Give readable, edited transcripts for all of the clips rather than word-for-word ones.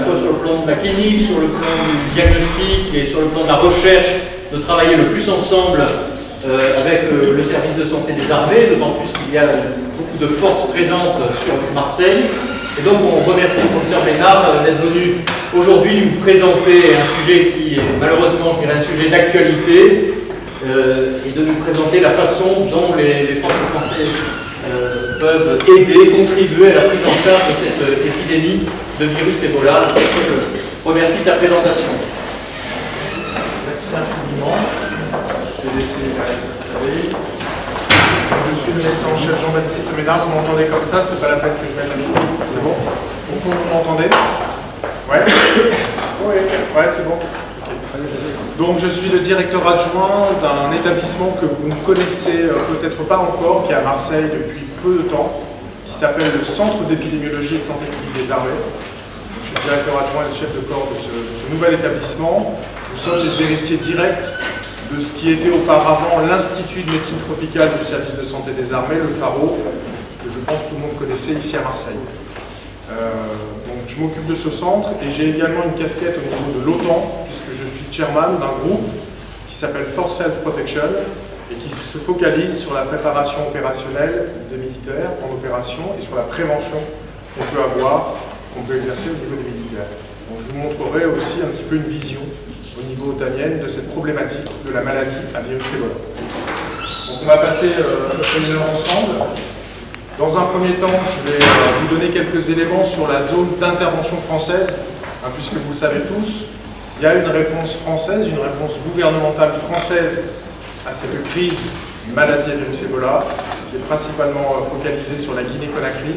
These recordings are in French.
fois sur le plan de la clinique, sur le plan du diagnostic et sur le plan de la recherche, de travailler le plus ensemble avec le service de santé des armées, d'autant plus qu'il y a beaucoup de forces présentes sur Marseille. Et donc on remercie le professeur Ménard d'être venu aujourd'hui nous présenter un sujet qui est malheureusement, je dirais, un sujet d'actualité et de nous présenter la façon dont les forces françaises peuvent aider, contribuer à la prise en charge de cette épidémie de virus Ebola. Je remercie de sa présentation. Merci infiniment. Je vais laisser s'installer. Je suis le médecin en chef Jean-Baptiste Ménard. Vous m'entendez comme ça, c'est pas la peine que je mette la micro. C'est bon? Au fond, vous m'entendez? Ouais? Ouais, c'est bon. Okay. Donc, je suis le directeur adjoint d'un établissement que vous ne connaissez peut-être pas encore, qui est à Marseille depuis peu de temps, qui s'appelle le Centre d'épidémiologie et de santé publique des armées. Je suis directeur adjoint et chef de corps de ce nouvel établissement. Nous sommes les héritiers directs de ce qui était auparavant l'Institut de médecine tropicale du service de santé des armées, le Pharo, que je pense que tout le monde connaissait ici à Marseille. Donc je m'occupe de ce centre et j'ai également une casquette au niveau de l'OTAN, puisque je suis chairman d'un groupe qui s'appelle Force Health Protection et qui se focalise sur la préparation opérationnelle des militaires en opération et sur la prévention qu'on peut avoir, qu'on peut exercer au niveau des militaires. Donc je vous montrerai aussi un petit peu une vision au niveau otanien de cette problématique de la maladie à virus Ebola. Donc on va passer le séminaire ensemble. Dans un premier temps, je vais vous donner quelques éléments sur la zone d'intervention française, puisque vous le savez tous, il y a une réponse française, une réponse gouvernementale française à cette crise maladie à virus Ebola, qui est principalement focalisée sur la Guinée-Conakry.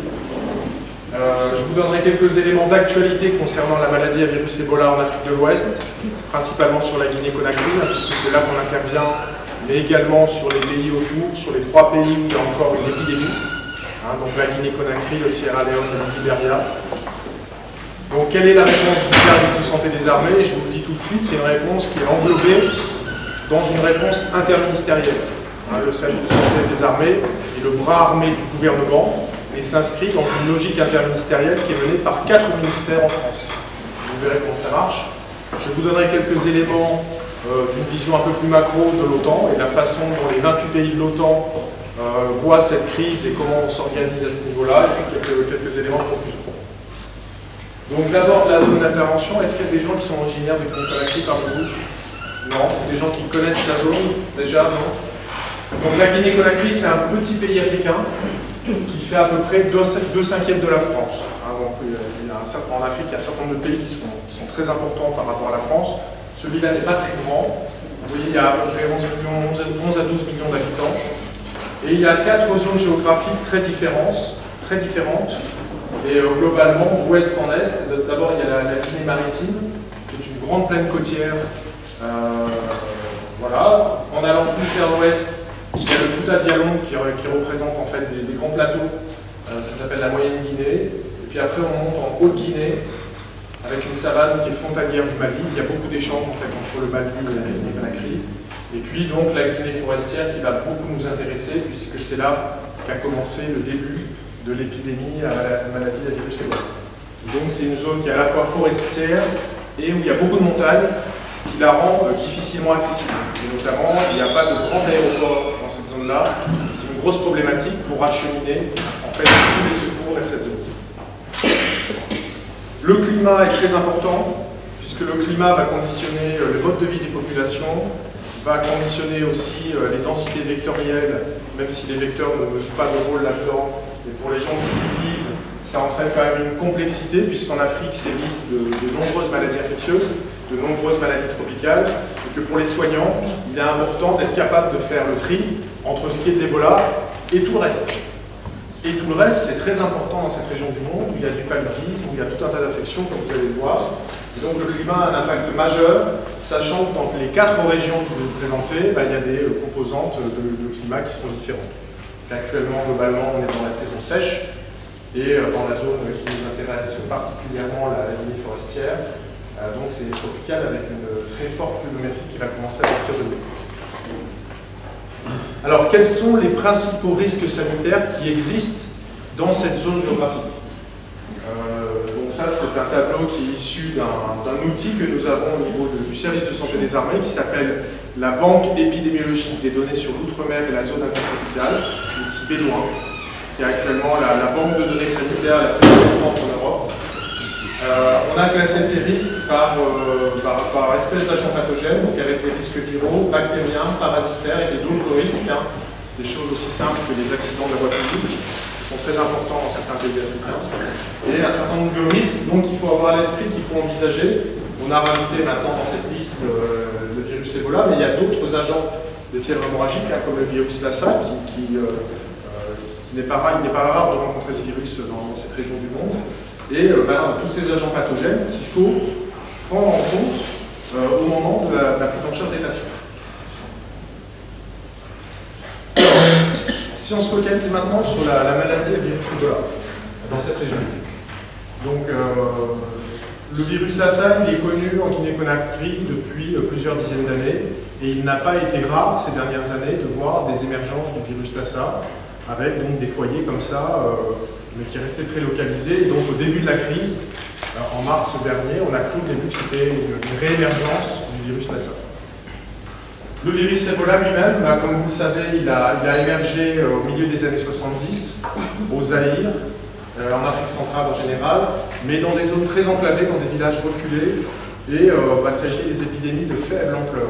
Je vous donnerai quelques éléments d'actualité concernant la maladie à virus Ebola en Afrique de l'Ouest, principalement sur la Guinée-Conakry, puisque c'est là qu'on intervient, mais également sur les pays autour, sur les 3 pays où il y a encore une épidémie, donc la Guinée-Conakry, le Sierra Leone et le Libéria. Donc quelle est la réponse du service de santé des armées? Je vous le dis tout de suite, c'est une réponse qui est englobée dans une réponse interministérielle. Le service de santé des armées est le bras armé du gouvernement, et s'inscrit dans une logique interministérielle qui est menée par 4 ministères en France. Vous verrez comment ça marche. Je vous donnerai quelques éléments d'une vision un peu plus macro de l'OTAN et la façon dont les 28 pays de l'OTAN voient cette crise et comment on s'organise à ce niveau-là, et puis quelques éléments de conclusion. Donc d'abord la zone d'intervention, est-ce qu'il y a des gens qui sont originaires de Guinée-Conakry parmi vous? Non. Des gens qui connaissent la zone? Déjà, non. Donc la Guinée-Conakry, c'est un petit pays africain qui fait à peu près 2/5 de la France. Donc, en Afrique, il y a un certain nombre de pays qui sont très importants par rapport à la France. Celui-là n'est pas très grand. Vous voyez, il y a à peu près 11 à 12 millions d'habitants. Et il y a 4 zones géographiques très différentes. Et globalement, d'ouest en est. D'abord, il y a la Guinée maritime, qui est une grande plaine côtière. Voilà. En allant plus vers l'ouest, il y a le Fouta Djallon qui représente en fait des grands plateaux, ça s'appelle la Moyenne Guinée, et puis après on monte en Haute-Guinée avec une savane qui est frontalière du Mali. Il y a beaucoup d'échanges en fait entre le Mali et la Guinée-Conakry, et puis donc la Guinée forestière qui va beaucoup nous intéresser puisque c'est là qu'a commencé le début de l'épidémie à la maladie à virus Ebola. Donc c'est une zone qui est à la fois forestière et où il y a beaucoup de montagnes, ce qui la rend difficilement accessible. Et notamment, il n'y a pas de grand aéroport dans cette zone-là. C'est une grosse problématique pour acheminer en fait, tous les secours vers cette zone. Le climat est très important, puisque le climat va conditionner le mode de vie des populations, va conditionner aussi les densités vectorielles, même si les vecteurs ne jouent pas de rôle là-dedans. Mais pour les gens qui y vivent, ça entraîne quand même une complexité, puisqu'en Afrique sévissent de nombreuses maladies infectieuses, de nombreuses maladies tropicales, et que pour les soignants, il est important d'être capable de faire le tri entre ce qui est de l'Ebola et tout le reste. Et tout le reste, c'est très important dans cette région du monde, où il y a du paludisme, où il y a tout un tas d'affections, comme vous allez le voir. Et donc le climat a un impact majeur, sachant que dans les 4 régions que je vais vous présenter, il y a des composantes de climat qui sont différentes. Actuellement, globalement, on est dans la saison sèche, et dans la zone qui nous intéresse particulièrement, la Guinée forestière. Donc c'est tropical avec une très forte pluviométrie qui va commencer à partir de mai. Alors quels sont les principaux risques sanitaires qui existent dans cette zone géographique? Donc ça c'est un tableau qui est issu d'un outil que nous avons au niveau du service de santé des armées qui s'appelle la Banque épidémiologique des données sur l'outre-mer et la zone intertropicale, l'outil bédouin, qui est actuellement la banque de données sanitaires la plus importante en Europe. On a classé ces risques par espèce d'agents pathogènes, donc avec des risques viraux, bactériens, parasitaires et d'autres risques, des choses aussi simples que les accidents de la voie publique, qui sont très importants dans certains pays africains, et un certain nombre de risques, donc il faut avoir à l'esprit qu'il faut envisager. On a rajouté maintenant dans cette liste le virus Ebola, mais il y a d'autres agents de fièvre hémorragique, comme le virus Lassa, qui n'est pas rare de rencontrer ce virus dans cette région du monde. Et tous ces agents pathogènes qu'il faut prendre en compte au moment de la prise en charge des patients. Alors, si on se focalise maintenant sur la maladie et le virus Ebola dans cette région. Donc, le virus Lassa, il est connu en Guinée-Conakry depuis plusieurs dizaines d'années et il n'a pas été rare ces dernières années de voir des émergences du virus Lassa avec donc des foyers comme ça, mais qui restaient très localisés. Et donc au début de la crise, en mars dernier, on a cru au début que c'était une réémergence du virus Lassa. Le virus Ebola lui-même, comme vous le savez, il a émergé au milieu des années 70 au Zaïre, en Afrique centrale en général, mais dans des zones très enclavées, dans des villages reculés, et ça a été des épidémies de faible ampleur.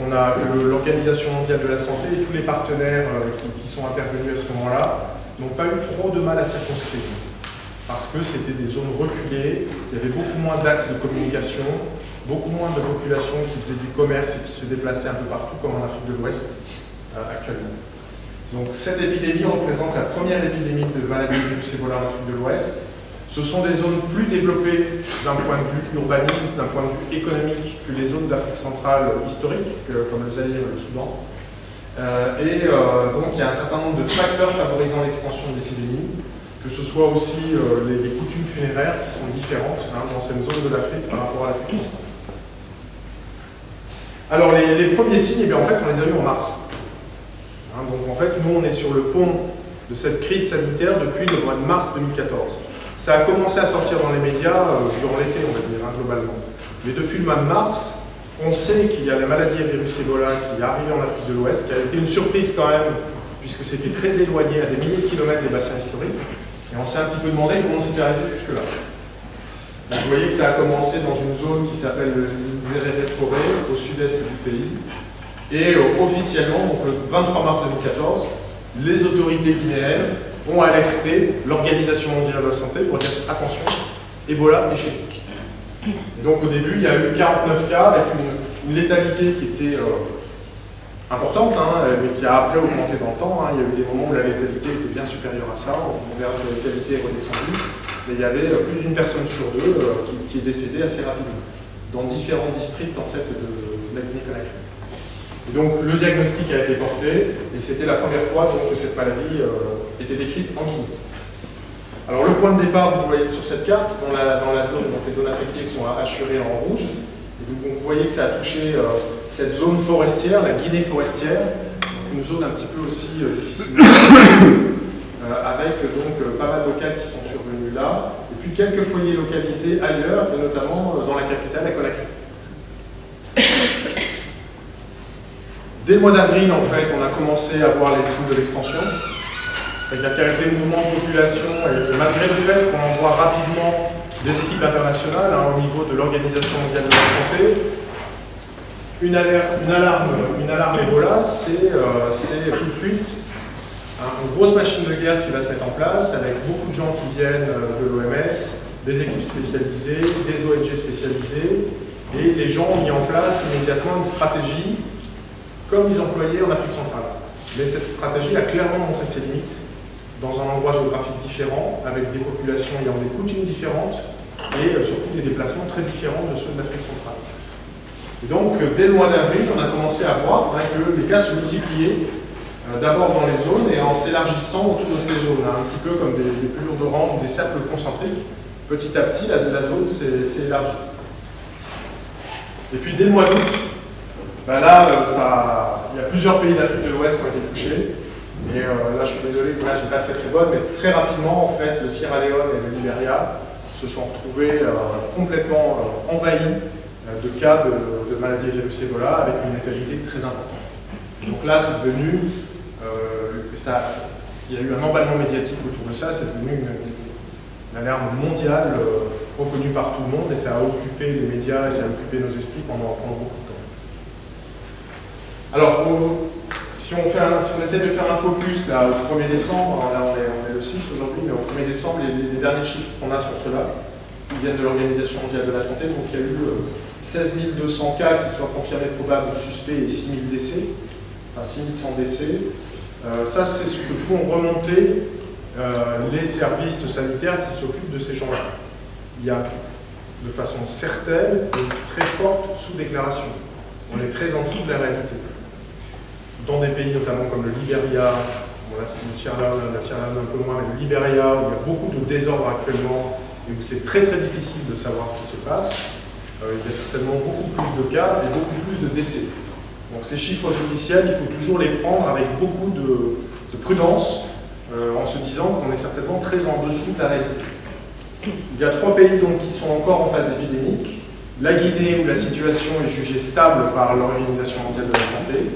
On a l'Organisation mondiale de la santé et tous les partenaires qui sont intervenus à ce moment-là n'ont pas eu trop de mal à circonscrire, parce que c'était des zones reculées, il y avait beaucoup moins d'axes de communication, beaucoup moins de population qui faisait du commerce et qui se déplaçait un peu partout, comme en Afrique de l'Ouest actuellement. Donc cette épidémie représente la première épidémie de maladie du virus Ebola en Afrique de l'Ouest. Ce sont des zones plus développées d'un point de vue urbaniste, d'un point de vue économique que les zones d'Afrique centrale historiques, comme le Zaïre et le Soudan. Donc il y a un certain nombre de facteurs favorisant l'extension de l'épidémie, que ce soit aussi les coutumes funéraires qui sont différentes dans cette zone de l'Afrique par rapport à l'Afrique centrale. Alors les premiers signes, en fait, on les a eu en mars. Donc en fait, nous on est sur le pont de cette crise sanitaire depuis le mois de mars 2014. Ça a commencé à sortir dans les médias durant l'été, on va dire, globalement. Mais depuis le mois de mars, on sait qu'il y a la maladie à virus Ebola qui est arrivée en Afrique de l'Ouest, qui a été une surprise quand même, puisque c'était très éloigné, à des milliers de kilomètres des bassins historiques. Et on s'est un petit peu demandé comment c'était arrivé jusque-là. Donc vous voyez que ça a commencé dans une zone qui s'appelle l'Izéré-Forêt, au sud-est du pays. Et officiellement, donc le 23 mars 2014, les autorités guinéennes ont alerté l'Organisation mondiale de la santé pour dire attention, Ebola est chez nous. Et donc au début, il y a eu 49 cas avec une létalité qui était importante, mais qui a après augmenté dans le temps. Il y a eu des moments où la létalité était bien supérieure à ça, on verra que la létalité est redescendue, mais il y avait plus d'une personne sur deux qui est décédée assez rapidement, dans différents districts en fait, de la Guinée-Conakry. Et donc le diagnostic a été porté, et c'était la première fois donc, que cette maladie était décrite en Guinée. Alors le point de départ, vous le voyez sur cette carte, dans la zone, donc les zones affectées sont hachurées en rouge. Et donc vous voyez que ça a touché cette zone forestière, la Guinée forestière, donc une zone un petit peu aussi difficile, avec donc pas mal de cas qui sont survenus là, et puis quelques foyers localisés ailleurs, et notamment dans la capitale, à Conakry. Dès le mois d'avril, en fait, on a commencé à voir les signes de l'extension. C'est-à-dire qu'avec les mouvements de population, et malgré le fait qu'on envoie rapidement des équipes internationales au niveau de l'Organisation mondiale de la santé, une alarme Ebola, c'est tout de suite une grosse machine de guerre qui va se mettre en place, avec beaucoup de gens qui viennent de l'OMS, des équipes spécialisées, des ONG spécialisées, et les gens ont mis en place immédiatement une stratégie comme ils employaient en Afrique centrale. Mais cette stratégie a clairement montré ses limites dans un endroit géographique différent, avec des populations ayant des coutumes différentes et surtout des déplacements très différents de ceux de l'Afrique centrale. Et donc, dès le mois d'avril, on a commencé à voir que les cas se multipliaient, d'abord dans les zones et en s'élargissant autour de ces zones, un petit peu comme des pelures d'orange ou des cercles concentriques. Petit à petit, la zone s'est élargie. Et puis, dès le mois d'août, là, il y a plusieurs pays d'Afrique de l'Ouest qui ont été touchés. Et là, je suis désolé, là, je n'ai pas très bonne, mais très rapidement, en fait, le Sierra Leone et le Libéria se se sont retrouvés complètement envahis de cas de maladie virus Ebola avec une létalité très importante. Donc là, c'est devenu, il y a eu un emballement médiatique autour de ça, c'est devenu une alarme mondiale reconnue par tout le monde et ça a occupé les médias et ça a occupé nos esprits pendant beaucoup de temps. Alors, si on essaie de faire un focus là, au 1er décembre, là on est le 6 aujourd'hui, mais au 1er décembre, les derniers chiffres qu'on a sont ceux-là, qui viennent de l'Organisation mondiale de la santé. Donc il y a eu 16 200 cas qui soient confirmés probables ou suspects et 6 000 décès, enfin 6 100 décès. Ça, c'est ce que font remonter les services sanitaires qui s'occupent de ces gens-là. Il y a de façon certaine une très forte sous-déclaration. On est très en dessous de la réalité. Dans des pays notamment comme le Libéria, bon là c'est la Sierra Leone un peu moins, mais le Libéria, où il y a beaucoup de désordre actuellement et où c'est très difficile de savoir ce qui se passe, il y a certainement beaucoup plus de cas et beaucoup plus de décès. Donc ces chiffres officiels, il faut toujours les prendre avec beaucoup de prudence, en se disant qu'on est certainement très en dessous de la réalité. Il y a 3 pays donc, qui sont encore en phase épidémique. La Guinée, où la situation est jugée stable par l'Organisation mondiale de la santé.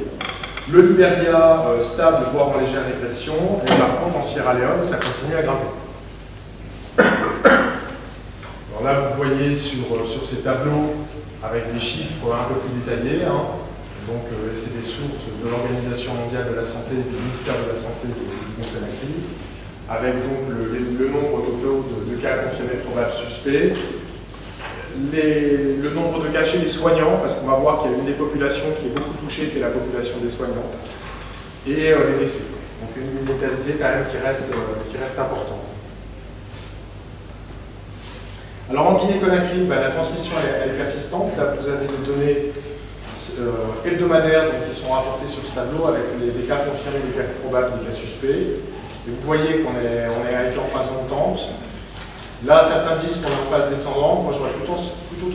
Le Libéria, stable, voire en légère régression. Et par contre, en Sierra Leone, ça continue à grimper. Alors là, vous voyez sur ces tableaux, avec des chiffres un peu plus détaillés, hein. Donc c'est des sources de l'Organisation mondiale de la santé, du ministère de la Santé et du Conakry, avec donc le nombre totaux de cas confirmés probables suspects, le nombre de cas chez les soignants, parce qu'on va voir qu'il y a une des populations qui est beaucoup touchée, c'est la population des soignants, et les décès. Donc une létalité quand même qui reste importante. Alors en Guinée-Conakry, la transmission elle est persistante. Là vous avez des données hebdomadaires qui sont rapportées sur ce tableau avec des cas confirmés, des cas probables, des cas suspects. Et vous voyez qu'on est en phase montante. Là, certains disent qu'on est en phase descendante. Moi, j'aurais plutôt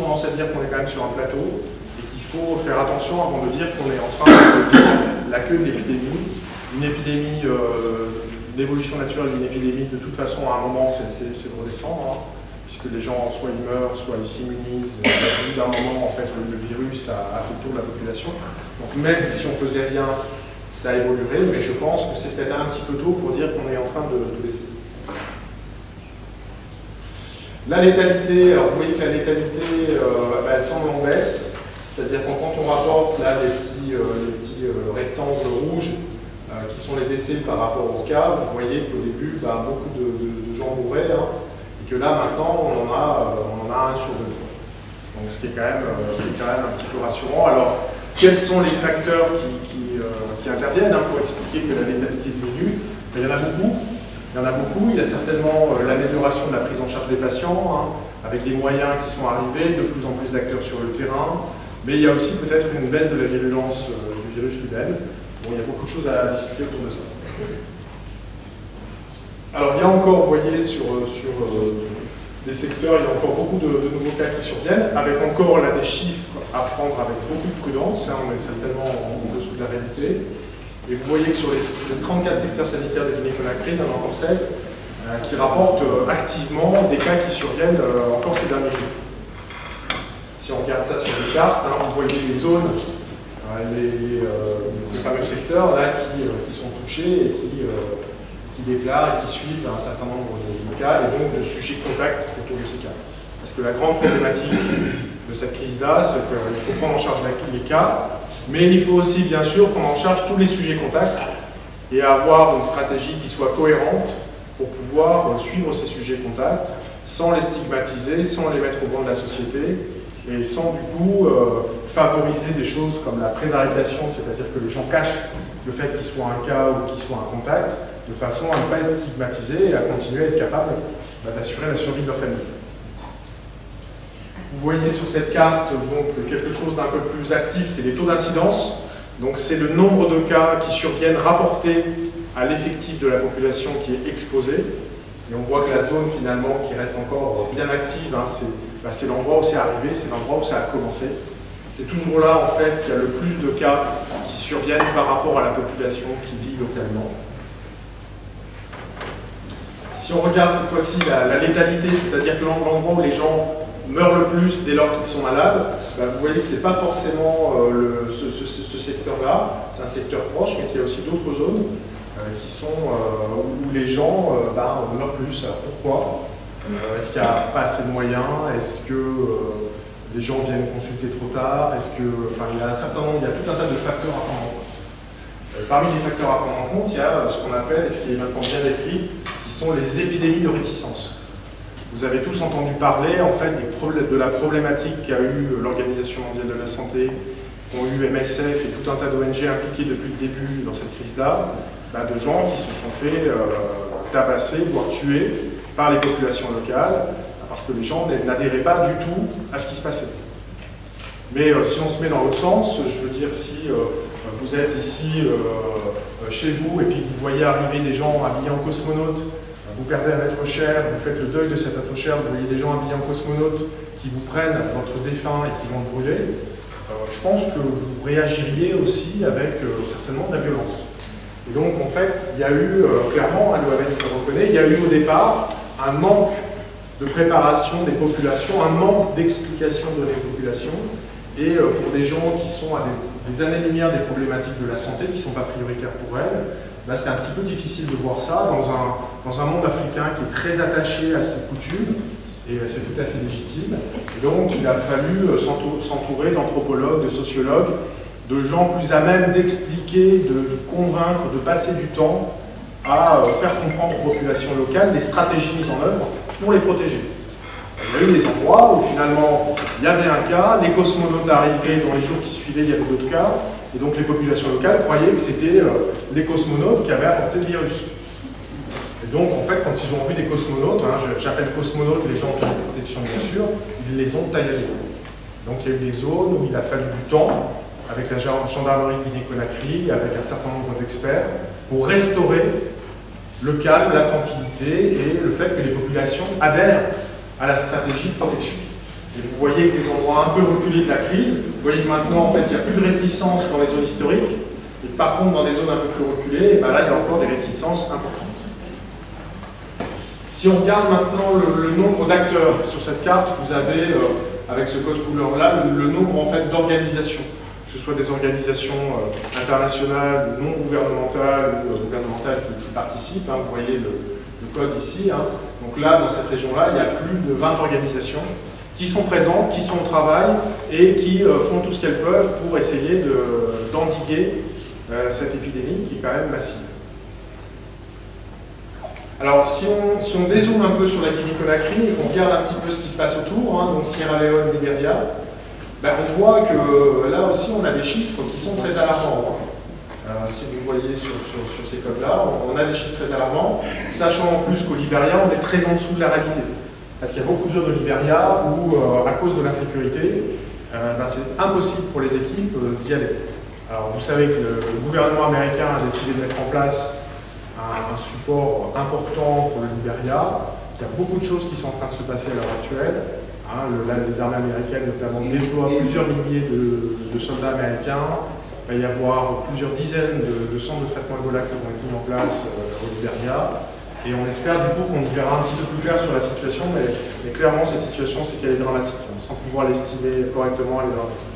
tendance à dire qu'on est quand même sur un plateau et qu'il faut faire attention avant de dire qu'on est en train de vivre la queue de l'épidémie. Une épidémie, l'évolution naturelle d'une épidémie, de toute façon, à un moment, c'est de redescendre, hein, puisque les gens, soit ils meurent, soit ils s'immunisent. Au bout d'un moment, en fait, le virus a fait le tour de la population. Donc, même si on faisait rien, ça évoluerait, mais je pense que c'est peut-être un petit peu tôt pour dire qu'on est en train de baisser. La létalité, alors vous voyez que la létalité, elle semble en baisse, c'est-à-dire que quand on rapporte là les petits rectangles rouges qui sont les décès par rapport aux cas, vous voyez qu'au début, beaucoup de gens mouraient, hein, et que là maintenant, on en a 1 sur 2. Donc ce qui est quand même un petit peu rassurant. Alors, quels sont les facteurs qui interviennent pour expliquer que la létalité diminue? Il y en a beaucoup. Il y a certainement l'amélioration de la prise en charge des patients, hein, avec des moyens qui sont arrivés, de plus en plus d'acteurs sur le terrain, mais il y a aussi peut-être une baisse de la virulence du virus lui-même. Bon, il y a beaucoup de choses à discuter autour de ça. Alors, il y a encore, vous voyez, sur des secteurs, il y a encore beaucoup de nouveaux cas qui surviennent, avec encore là des chiffres à prendre avec beaucoup de prudence, hein, on est certainement en dessous de la réalité. Et vous voyez que sur les 34 secteurs sanitaires de Guinée-Conakry, il y en a encore 16 qui rapportent activement des cas qui surviennent encore ces derniers jours. Si on regarde ça sur les cartes, hein, vous voyez les zones, ces fameux secteurs là qui sont touchés et qui déclarent et qui suivent un certain nombre de cas et donc de sujets contacts autour de ces cas. Parce que la grande problématique de cette crise-là, c'est qu'il faut prendre en charge les cas, mais il faut aussi, bien sûr, prendre en charge tous les sujets contacts et avoir une stratégie qui soit cohérente pour pouvoir suivre ces sujets contacts sans les stigmatiser, sans les mettre au banc de la société et sans, du coup, favoriser des choses comme la prévarication, c'est-à-dire que les gens cachent le fait qu'ils soient un cas ou qu'ils soient un contact, de façon à ne pas être stigmatisés et à continuer à être capables d'assurer la survie de leur famille. Vous voyez sur cette carte donc, quelque chose d'un peu plus actif, c'est les taux d'incidence. Donc c'est le nombre de cas qui surviennent rapportés à l'effectif de la population qui est exposée. Et on voit que la zone finalement qui reste encore bien active, hein, c'est l'endroit où c'est arrivé, c'est l'endroit où ça a commencé. C'est toujours là en fait qu'il y a le plus de cas qui surviennent par rapport à la population qui vit localement. Si on regarde cette fois-ci la létalité, c'est-à-dire que l'endroit où les gens meurent le plus dès lors qu'ils sont malades, bah, vous voyez que ce n'est pas forcément ce secteur-là, c'est un secteur proche, mais qu'il y a aussi d'autres zones qui sont où les gens meurent plus. Alors pourquoi? Est-ce qu'il n'y a pas assez de moyens? Est-ce que les gens viennent consulter trop tard? Est-ce que, enfin, il y a un certain nombre, il y a tout un tas de facteurs à prendre en compte. Parmi les facteurs à prendre en compte, il y a ce qu'on appelle, et ce qui est maintenant bien décrit, qui sont les épidémies de réticence. Vous avez tous entendu parler en fait de la problématique qu'a eu l'Organisation mondiale de la santé, qu'ont eu MSF et tout un tas d'ONG impliqués depuis le début dans cette crise-là, de gens qui se sont fait tabasser, voire tuer par les populations locales, parce que les gens n'adhéraient pas du tout à ce qui se passait. Mais si on se met dans l'autre sens, je veux dire, si vous êtes ici chez vous et puis vous voyez arriver des gens habillés en cosmonautes, vous perdez un être cher, vous faites le deuil de cet être cher, vous voyez des gens habillés en cosmonautes qui vous prennent votre défunt et qui vont le brûler, je pense que vous réagiriez aussi avec certainement de la violence. Et donc en fait, il y a eu, clairement, l'OMS le reconnaît, il y a eu au départ un manque de préparation des populations, un manque d'explication de les populations, et pour des gens qui sont à des années-lumière des problématiques de la santé, qui ne sont pas prioritaires pour elles, c'est un petit peu difficile de voir ça dans un monde africain qui est très attaché à ses coutumes, et c'est tout à fait légitime. Et donc il a fallu s'entourer d'anthropologues, de sociologues, de gens plus à même d'expliquer, de convaincre, de passer du temps à faire comprendre aux populations locales les stratégies mises en œuvre pour les protéger. Il y a eu des endroits où finalement il y avait un cas, les cosmonautes arrivaient, dans les jours qui suivaient il y avait d'autres cas, et donc les populations locales croyaient que c'était les cosmonautes qui avaient apporté le virus. Et donc en fait quand ils ont vu des cosmonautes, j'appelle cosmonautes les gens qui ont des protections bien sûr, ils les ont taillés. Donc il y a eu des zones où il a fallu du temps, avec la gendarmerie de Guinée-Conakry, avec un certain nombre d'experts, pour restaurer le calme, la tranquillité et le fait que les populations adhèrent à la stratégie de protection. Et vous voyez que les endroits un peu reculés de la crise, vous voyez que maintenant, en fait, il n'y a plus de réticence dans les zones historiques, et par contre, dans des zones un peu plus reculées, là, il y a encore des réticences importantes. Si on regarde maintenant le nombre d'acteurs sur cette carte, vous avez, avec ce code couleur-là, le nombre, en fait, d'organisations, que ce soit des organisations internationales, non gouvernementales ou gouvernementales qui participent, vous voyez le code ici. Donc là, dans cette région-là, il y a plus de 20 organisations qui sont présentes, qui sont au travail et qui font tout ce qu'elles peuvent pour essayer d'endiguer cette épidémie qui est quand même massive. Alors, si on dézoome un peu sur la Guinée-Conakry et qu'on regarde un petit peu ce qui se passe autour, donc Sierra Leone, Libéria, on voit que là aussi, on a des chiffres qui sont très alarmants. Si vous voyez sur ces codes-là, on a des chiffres très alarmants, sachant en plus qu'au Libéria, on est très en dessous de la réalité. Parce qu'il y a beaucoup de zones au Libéria où, à cause de l'insécurité, c'est impossible pour les équipes d'y aller. Alors, vous savez que le gouvernement américain a décidé de mettre en place un support important pour le Libéria. Il y a beaucoup de choses qui sont en train de se passer à l'heure actuelle. Les armées américaines, notamment, déploient plusieurs milliers de soldats américains. Il va y avoir plusieurs dizaines de centres de traitement Ebola qui vont être mis en place au Libéria. Et on espère du coup qu'on y verra un petit peu plus clair sur la situation, mais clairement cette situation c'est qu'elle est dramatique, sans pouvoir l'estimer correctement, elle est dramatique.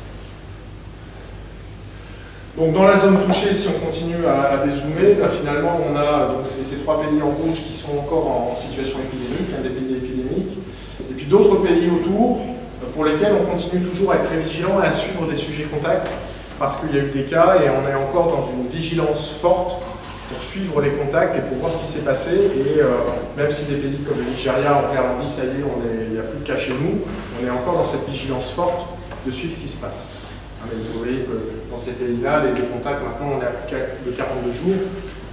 Donc dans la zone touchée, si on continue à dézoomer, finalement on a donc, ces trois pays en rouge qui sont encore en situation épidémique, des pays épidémiques, et puis d'autres pays autour pour lesquels on continue toujours à être très vigilant et à suivre des sujets contacts, parce qu'il y a eu des cas et on est encore dans une vigilance forte pour suivre les contacts et pour voir ce qui s'est passé. Et même si des pays comme le Nigeria ont clairement dit ça y est, il n'y a plus de cas chez nous, on est encore dans cette vigilance forte de suivre ce qui se passe. Mais vous voyez que dans ces pays-là, les contacts, maintenant on est à plus de 42 jours.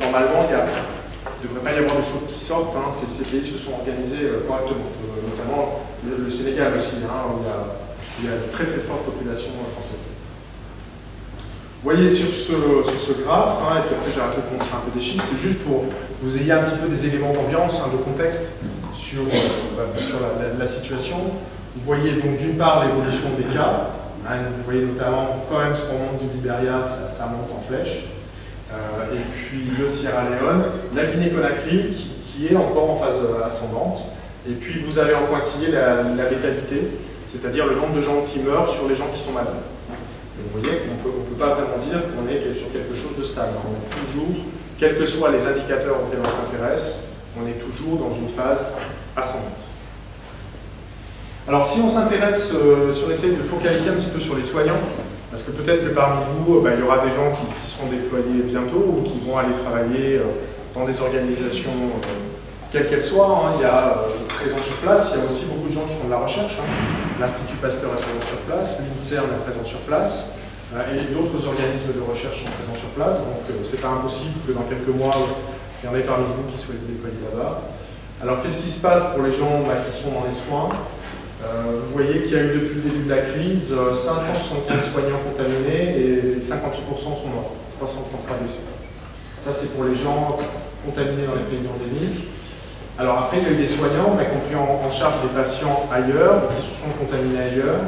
Normalement, il ne devrait pas y avoir de choses qui sortent. Ces pays se sont organisés correctement, notamment le Sénégal aussi, où il y a une très très forte population française. Vous voyez sur ce graphe, et puis après j'arrête de montrer un peu des chiffres, c'est juste pour que vous ayez un petit peu des éléments d'ambiance, de contexte sur la situation. Vous voyez donc d'une part l'évolution des cas, vous voyez notamment quand même ce qu'on monte du Libéria, ça monte en flèche, et puis le Sierra Leone, la Guinée-Conakry qui qui est encore en phase ascendante. Et puis vous avez en pointillé la létalité, c'est-à-dire le nombre de gens qui meurent sur les gens qui sont malades. Et vous voyez qu'on ne peut pas vraiment dire qu'on est sur quelque chose de stable. On est toujours, quels que soient les indicateurs auxquels on s'intéresse, on est toujours dans une phase ascendante. Alors si on s'intéresse, si on essaie de focaliser un petit peu sur les soignants, parce que peut-être que parmi vous, il y aura des gens qui seront déployés bientôt ou qui vont aller travailler dans des organisations, quelles qu'elles soient. Hein. Il y a présent sur place, il y a aussi beaucoup de gens qui font de la recherche. Hein. L'Institut Pasteur est présent sur place, l'INSERM est présent sur place, et d'autres organismes de recherche sont présents sur place. Donc c'est pas impossible que dans quelques mois, il y en ait parmi vous qui soient déployés là-bas. Alors qu'est-ce qui se passe pour les gens qui sont dans les soins? Vous voyez qu'il y a eu depuis le début de la crise 575 soignants contaminés et 58% sont morts, 333 décès. Ça c'est pour les gens contaminés dans les pays endémiques. Alors après, il y a eu des soignants qui ont pris en charge des patients ailleurs, qui se sont contaminés ailleurs.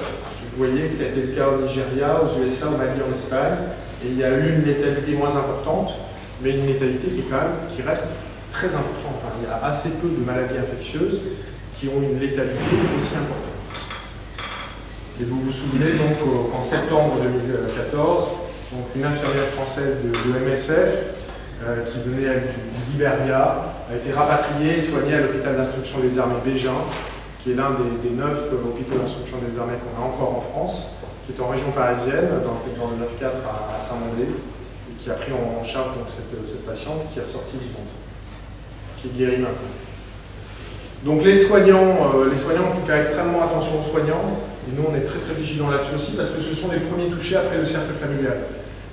Vous voyez que ça a été le cas au Nigeria, aux USA, au Mali, en Espagne. Et il y a eu une létalité moins importante, mais une létalité qui reste très importante. Enfin, il y a assez peu de maladies infectieuses qui ont une létalité aussi importante. Et vous vous souvenez donc qu'en septembre 2014, donc une infirmière française de MSF qui venait du Liberia, a été rapatriée et soignée à l'hôpital d'instruction des armées Bégin, qui est l'un des 9 hôpitaux d'instruction des armées qu'on a encore en France, qui est en région parisienne, dans le 9-4 à Saint-Mandé, et qui a pris en charge donc, cette patiente qui est ressortie vivante, qui est guérie maintenant. Donc les soignants, il faut faire extrêmement attention aux soignants, et nous on est très vigilants là-dessus aussi, parce que ce sont les premiers touchés après le cercle familial.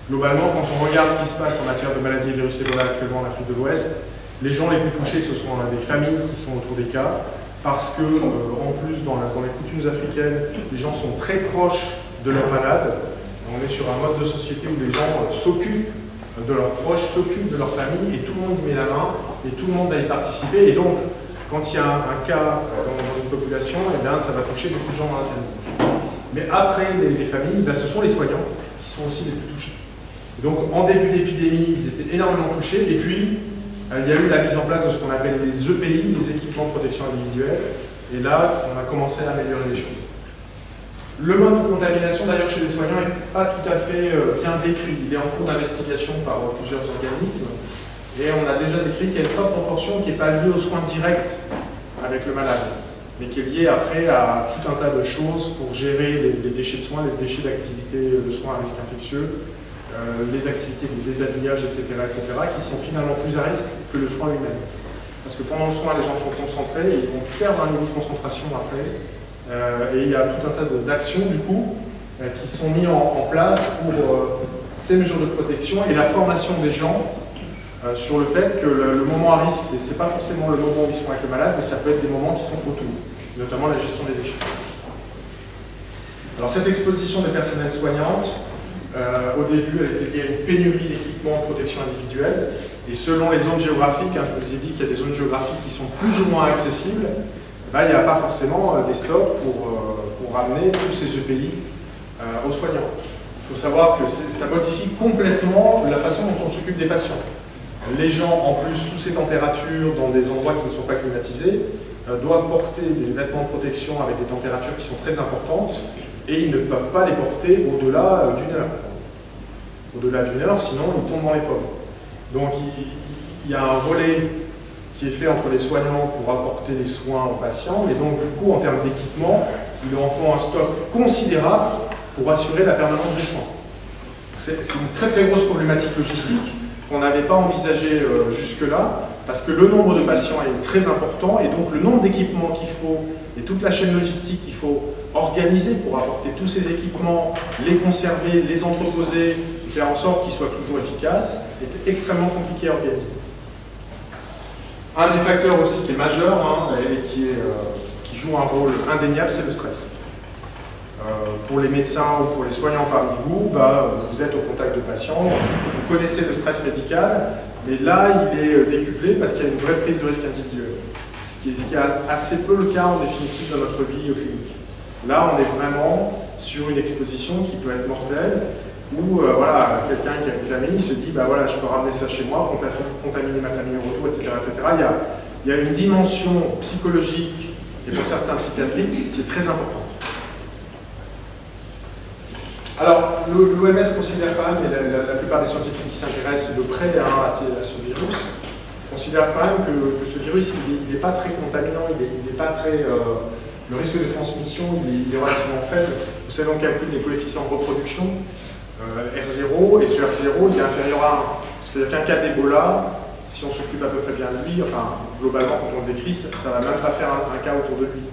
Globalement, quand on regarde ce qui se passe en matière de maladies et virus Ebola actuellement en Afrique de l'Ouest, les gens les plus touchés, ce sont des familles qui sont autour des cas, parce que, en plus, dans les coutumes africaines, les gens sont très proches de leurs malades. On est sur un mode de société où les gens s'occupent de leurs proches, s'occupent de leur famille, et tout le monde y met la main, et tout le monde va y participer. Et donc, quand il y a un cas dans une population, eh bien, ça va toucher beaucoup de gens dans la famille. Mais après les familles, ce sont les soignants qui sont aussi les plus touchés. Donc en début d'épidémie, ils étaient énormément touchés, et puis il y a eu la mise en place de ce qu'on appelle les EPI, les équipements de protection individuelle, et là on a commencé à améliorer les choses. Le mode de contamination d'ailleurs chez les soignants n'est pas tout à fait bien décrit, il est en cours d'investigation par plusieurs organismes, et on a déjà décrit qu'il y a une forte proportion qui n'est pas liée aux soins directs avec le malade, mais qui est liée après à tout un tas de choses pour gérer les déchets de soins, les déchets d'activité de soins à risque infectieux, les activités de déshabillage, etc., qui sont finalement plus à risque que le soin lui-même. Parce que pendant le soin, les gens sont concentrés, et ils vont perdre un niveau de concentration après, et il y a tout un tas d'actions, du coup, qui sont mises en place pour ces mesures de protection et la formation des gens sur le fait que le moment à risque, ce n'est pas forcément le moment où ils sont avec le malade, mais ça peut être des moments qui sont autour, notamment la gestion des déchets. Alors cette exposition des personnels soignantes, au début, elle était liée à une pénurie d'équipements de protection individuelle, et selon les zones géographiques, je vous ai dit qu'il y a des zones géographiques qui sont plus ou moins accessibles, il n'y a pas forcément des stocks pour ramener tous ces EPI aux soignants. Il faut savoir que ça modifie complètement la façon dont on s'occupe des patients. Les gens, en plus, sous ces températures, dans des endroits qui ne sont pas climatisés, doivent porter des vêtements de protection avec des températures qui sont très importantes, et ils ne peuvent pas les porter au-delà d'une heure. Au-delà d'une heure, sinon ils tombent dans les pommes. Donc il y a un relais qui est fait entre les soignants pour apporter les soins aux patients, et donc du coup en termes d'équipement, ils en font un stock considérable pour assurer la permanence des soins. C'est une très grosse problématique logistique qu'on n'avait pas envisagée jusque-là, parce que le nombre de patients est très important, et donc le nombre d'équipements qu'il faut, et toute la chaîne logistique qu'il faut organiser pour apporter tous ces équipements, les conserver, les entreposer, faire en sorte qu'ils soient toujours efficaces, est extrêmement compliqué à organiser. Un des facteurs aussi qui est majeur et qui joue un rôle indéniable, c'est le stress. Pour les médecins ou pour les soignants parmi vous, vous êtes au contact de patients, vous connaissez le stress médical, mais là il est décuplé parce qu'il y a une vraie prise de risque individuelle. Ce qui est assez peu le cas en définitive dans notre vie clinique. Là on est vraiment sur une exposition qui peut être mortelle, où quelqu'un qui a une famille se dit voilà, je peux ramener ça chez moi, contaminer ma famille au retour, etc. etc. il y a une dimension psychologique et pour certains psychiatriques qui est très importante. Alors, l'OMS considère quand même, et la plupart des scientifiques qui s'intéressent de près à ce virus, considèrent quand même que ce virus, il n'est pas très contaminant, il n'est pas très... le risque de transmission, il est relativement faible. Vous savez, on calcule des coefficients de reproduction, R0, et ce R0, il est inférieur à 1. C'est-à-dire qu'un cas d'Ebola, si on s'occupe à peu près bien de lui, enfin, globalement, quand on le décrit, ça ne va même pas faire un cas autour de lui.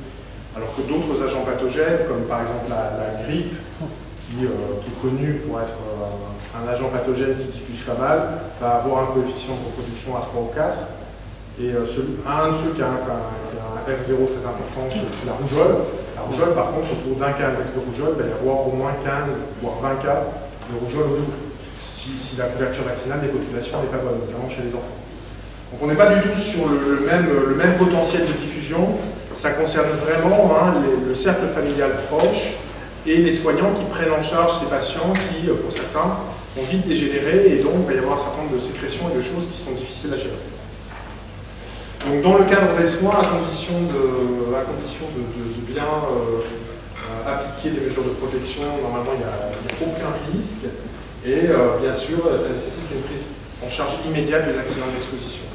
Alors que d'autres agents pathogènes, comme par exemple la grippe, qui est connu pour être un agent pathogène qui diffuse pas mal, va avoir un coefficient de reproduction à 3 ou 4. Et un de ceux qui a un R0 très important, c'est la rougeole. La rougeole, par contre, autour d'un cas index de rougeole, il va y avoir au moins 15, voire 20 cas de rougeole autour, si la couverture vaccinale des populations n'est pas bonne, notamment chez les enfants. Donc on n'est pas du tout sur le même potentiel de diffusion. Ça concerne vraiment le cercle familial proche, et les soignants qui prennent en charge ces patients qui, pour certains, vont vite dégénérer et donc il va y avoir un certain nombre de sécrétions et de choses qui sont difficiles à gérer. Donc dans le cadre des soins, à condition de bien appliquer des mesures de protection, normalement il n'y a aucun risque et bien sûr ça nécessite une prise en charge immédiate des accidents d'exposition.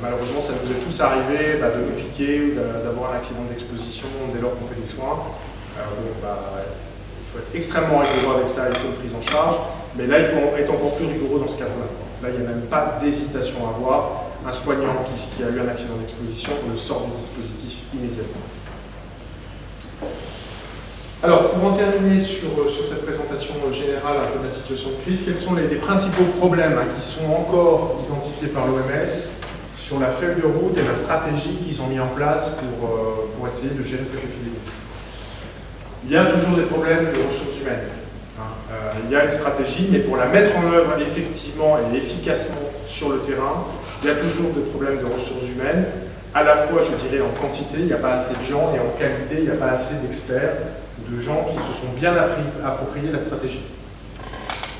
Malheureusement, ça nous est tous arrivé de nous piquer ou d'avoir un accident d'exposition dès lors qu'on fait des soins. Il faut être extrêmement rigoureux avec ça, il faut une prise en charge, mais là il faut être encore plus rigoureux dans ce cadre-là. Là il n'y a même pas d'hésitation à avoir. Un soignant qui a eu un accident d'exposition, on le sort du dispositif immédiatement. Alors, pour en terminer sur cette présentation générale un peu de la situation de crise, quels sont les principaux problèmes qui sont encore identifiés par l'OMS sur la feuille de route et la stratégie qu'ils ont mis en place pour essayer de gérer cette épidémie? Il y a toujours des problèmes de ressources humaines. Il y a une stratégie, mais pour la mettre en œuvre effectivement et efficacement sur le terrain, il y a toujours des problèmes de ressources humaines. À la fois, je dirais, en quantité, il n'y a pas assez de gens, et en qualité, il n'y a pas assez d'experts, de gens qui se sont bien appropriés la stratégie.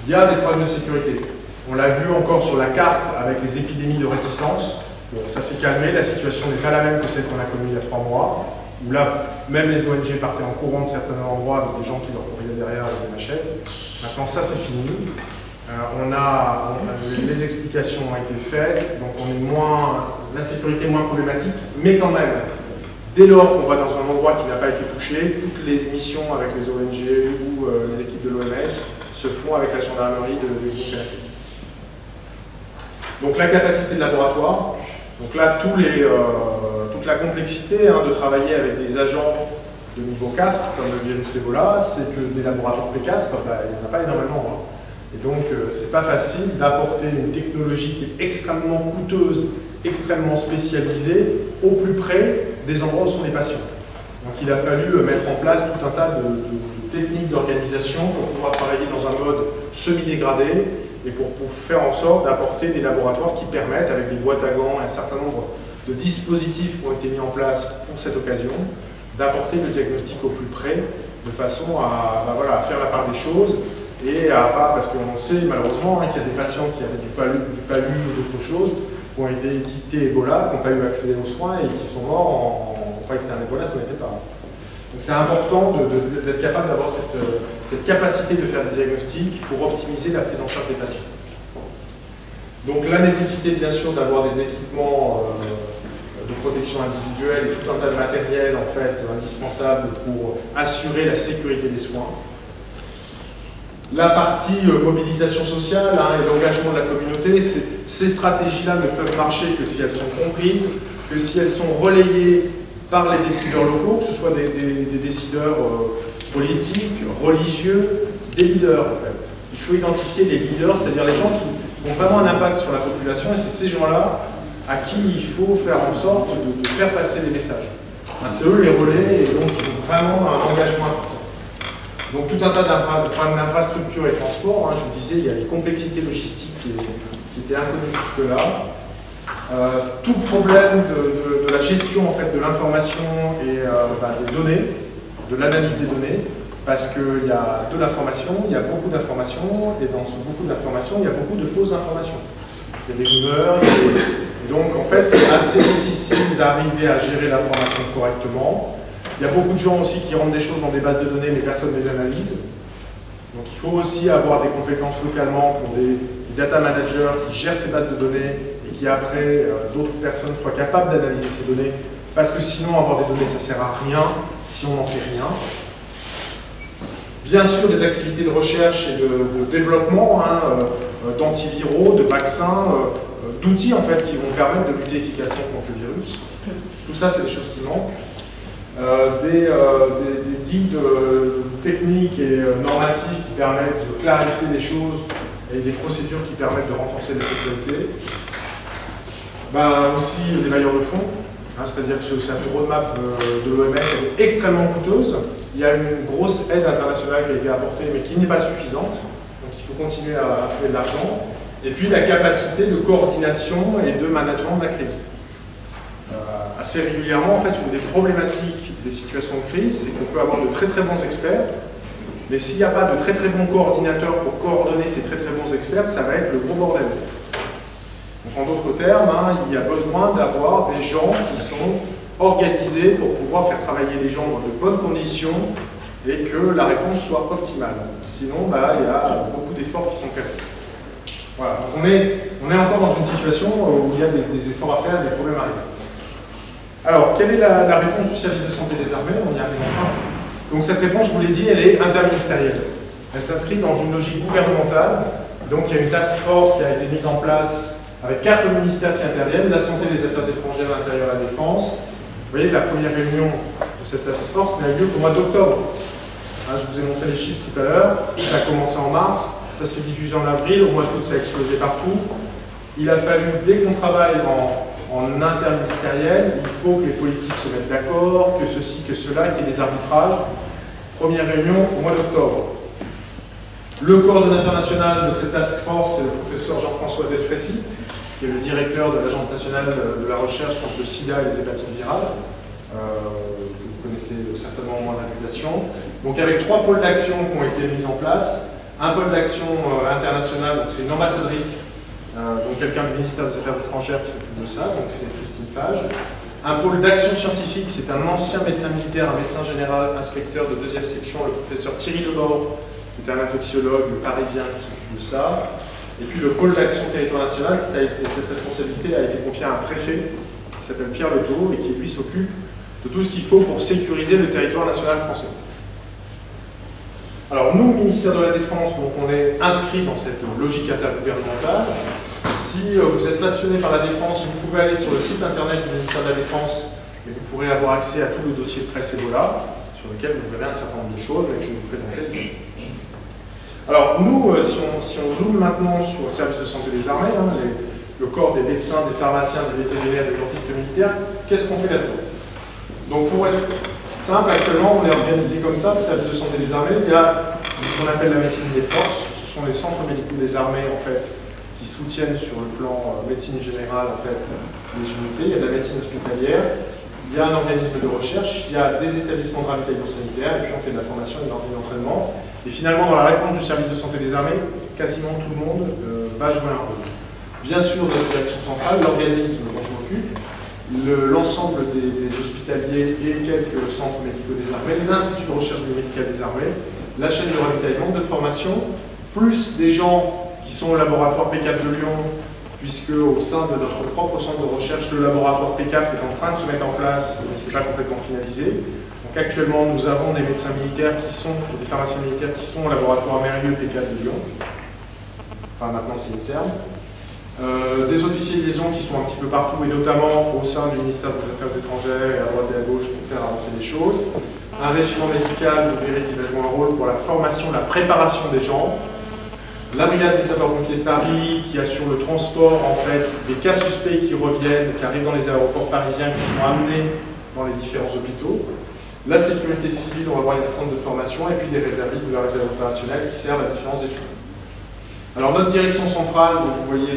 Il y a des problèmes de sécurité. On l'a vu encore sur la carte avec les épidémies de réticence. Bon, ça s'est calmé, la situation n'est pas la même que celle qu'on a connue il y a 3 mois, où là, même les ONG partaient en courant de certains endroits avec des gens qui leur couraient derrière avec des machettes. Maintenant, ça, c'est fini. Les explications ont été faites, donc la sécurité est moins problématique, mais quand même, dès lors qu'on va dans un endroit qui n'a pas été touché, toutes les missions avec les ONG ou les équipes de l'OMS se font avec la gendarmerie de l'Union. Donc la capacité de laboratoire, donc là toute la complexité de travailler avec des agents de niveau 4, comme le virus Ebola, c'est que des laboratoires P4, il n'y en a pas énormément. Et donc, c'est pas facile d'apporter une technologie qui est extrêmement coûteuse, extrêmement spécialisée, au plus près des endroits où sont les patients. Donc, il a fallu mettre en place tout un tas de techniques d'organisation pour pouvoir travailler dans un mode semi-dégradé et pour faire en sorte d'apporter des laboratoires qui permettent, avec des boîtes à gants et un certain nombre de dispositifs qui ont été mis en place pour cette occasion, d'apporter le diagnostic au plus près, de façon à faire la part des choses. Et parce qu'on sait malheureusement qu'il y a des patients qui avaient du palu ou d'autres choses, qui ont été étiquetés Ebola, qui n'ont pas eu accès aux soins et qui sont morts en pas externe Ebola, ce qu'on n'était pas. Donc c'est important d'être capable d'avoir cette capacité de faire des diagnostics pour optimiser la prise en charge des patients. Donc la nécessité bien sûr d'avoir des équipements de protection individuelle et tout un tas de matériel en fait indispensable pour assurer la sécurité des soins. La partie mobilisation sociale et l'engagement de la communauté, ces stratégies-là ne peuvent marcher que si elles sont comprises, que si elles sont relayées par les décideurs locaux, que ce soit des décideurs politiques, religieux, des leaders en fait. Il faut identifier les leaders, c'est-à-dire les gens qui ont vraiment un impact sur la population, et c'est ces gens-là à qui il faut faire en sorte de faire passer les messages. C'est eux les relais, et donc ils ont vraiment un engagement important. Donc tout un tas de problèmes d'infrastructure et transport, je vous disais, il y a des complexités logistiques qui étaient inconnues jusque-là. Tout problème de la gestion en fait, de l'information et des données, de l'analyse des données, parce qu'il y a de l'information, il y a beaucoup d'informations, et dans ce beaucoup d'informations, il y a beaucoup de fausses informations. il y a des rumeurs, et donc en fait c'est assez difficile d'arriver à gérer l'information correctement. Il y a beaucoup de gens aussi qui rentrent des choses dans des bases de données mais personne ne les analyse. Donc il faut aussi avoir des compétences localement pour des data managers qui gèrent ces bases de données et qui après d'autres personnes soient capables d'analyser ces données, parce que sinon avoir des données ça ne sert à rien si on n'en fait rien. Bien sûr des activités de recherche et de développement, d'antiviraux, de vaccins, d'outils en fait qui vont permettre de lutter efficacement contre le virus. Tout ça c'est des choses qui manquent. Des guides techniques et normatifs qui permettent de clarifier les choses et des procédures qui permettent de renforcer la sécurité. Aussi des bailleurs de fonds, c'est-à-dire que cette roadmap de l'OMS est extrêmement coûteuse. Il y a une grosse aide internationale qui a été apportée mais qui n'est pas suffisante, donc il faut continuer à trouver de l'argent. Et puis la capacité de coordination et de management de la crise. Assez régulièrement, en fait, une des problématiques des situations de crise, c'est qu'on peut avoir de très très bons experts, mais s'il n'y a pas de très très bons coordinateurs pour coordonner ces très très bons experts, ça va être le gros bordel. Donc en d'autres termes, il y a besoin d'avoir des gens qui sont organisés pour pouvoir faire travailler les gens dans de bonnes conditions et que la réponse soit optimale. Sinon, il y a beaucoup d'efforts qui sont perdus. Voilà, donc on est encore dans une situation où il y a des efforts à faire, des problèmes à régler. Alors, quelle est la réponse du service de santé des armées? On y arrive enfin. Donc cette réponse, je vous l'ai dit, elle est interministérielle. Elle s'inscrit dans une logique gouvernementale. Donc il y a une task force qui a été mise en place avec 4 ministères qui interviennent, la santé, les affaires étrangères, l'intérieur, la défense. Vous voyez, la première réunion de cette task force n'a eu lieu qu'au mois d'octobre. Je vous ai montré les chiffres tout à l'heure. Ça a commencé en mars, ça s'est diffusé en avril, au mois d'août ça a explosé partout. Il a fallu, dès qu'on travaille en interministériel, il faut que les politiques se mettent d'accord, que ceci, que cela, qu'il y ait des arbitrages. Première réunion au mois d'octobre. Le coordonnateur national de cette task force, c'est le professeur Jean-François Delfrécy, qui est le directeur de l'Agence nationale de la recherche contre le sida et les hépatites virales. Vous connaissez certainement moins la réputation. Donc avec 3 pôles d'action qui ont été mis en place. Un pôle d'action international, donc c'est une ambassadrice, donc quelqu'un du ministère des Affaires étrangères qui s'occupe de ça, donc c'est Christine Fage. Un pôle d'action scientifique, c'est un ancien médecin militaire, un médecin général, inspecteur de 2e section, le professeur Thierry Lebord, qui est un infectiologue parisien qui s'occupe de ça. Et puis le pôle d'action territoire national, cette responsabilité a été confiée à un préfet qui s'appelle Pierre Leteau et qui lui s'occupe de tout ce qu'il faut pour sécuriser le territoire national français. Alors nous, ministère de la Défense, donc on est inscrit dans cette logique intergouvernementale. Si vous êtes passionné par la défense, vous pouvez aller sur le site internet du ministère de la Défense et vous pourrez avoir accès à tout le dossier de presse Ebola, sur lequel vous verrez un certain nombre de choses que je vais vous présenter ici. Alors nous, si on zoome maintenant sur le service de santé des armées, le corps des médecins, des pharmaciens, des vétérinaires, des dentistes militaires, qu'est-ce qu'on fait là-dedans? Donc pour être simple, actuellement on est organisé comme ça, le service de santé des armées, il y a ce qu'on appelle la médecine des forces, ce sont les centres médicaux des armées en fait, qui soutiennent sur le plan médecine générale en fait, les unités, il y a de la médecine hospitalière, il y a un organisme de recherche, il y a des établissements de ravitaillement sanitaire, et puis on fait de la formation et de l'entraînement. Et finalement, dans la réponse du service de santé des armées, quasiment tout le monde va jouer un rôle. Bien sûr, notre direction centrale, l'organisme dont je m'occupe, l'ensemble des hospitaliers et quelques centres médicaux des armées, l'Institut de recherche biomédicale des armées, la chaîne de ravitaillement, de formation, plus des gens qui sont au laboratoire P4 de Lyon, puisque au sein de notre propre centre de recherche, le laboratoire P4 est en train de se mettre en place, mais ce n'est pas complètement finalisé. Donc actuellement, nous avons des médecins militaires qui sont, des pharmaciens militaires qui sont au laboratoire Mérieux P4 de Lyon. Enfin, maintenant, c'est INSERM. Des officiers de liaison qui sont un petit peu partout, et notamment au sein du ministère des Affaires étrangères et à droite et à gauche pour faire avancer les choses. Un régiment médical, vous verrez, qui va jouer un rôle pour la formation, la préparation des gens. La brigade des sapeurs-pompiers de Paris qui assure le transport en fait des cas suspects qui reviennent, qui arrivent dans les aéroports parisiens, qui sont amenés dans les différents hôpitaux. La sécurité civile, on va voir les centres de formation, et puis des réservistes de la réserve opérationnelle qui servent à différents échelons. Alors notre direction centrale, vous voyez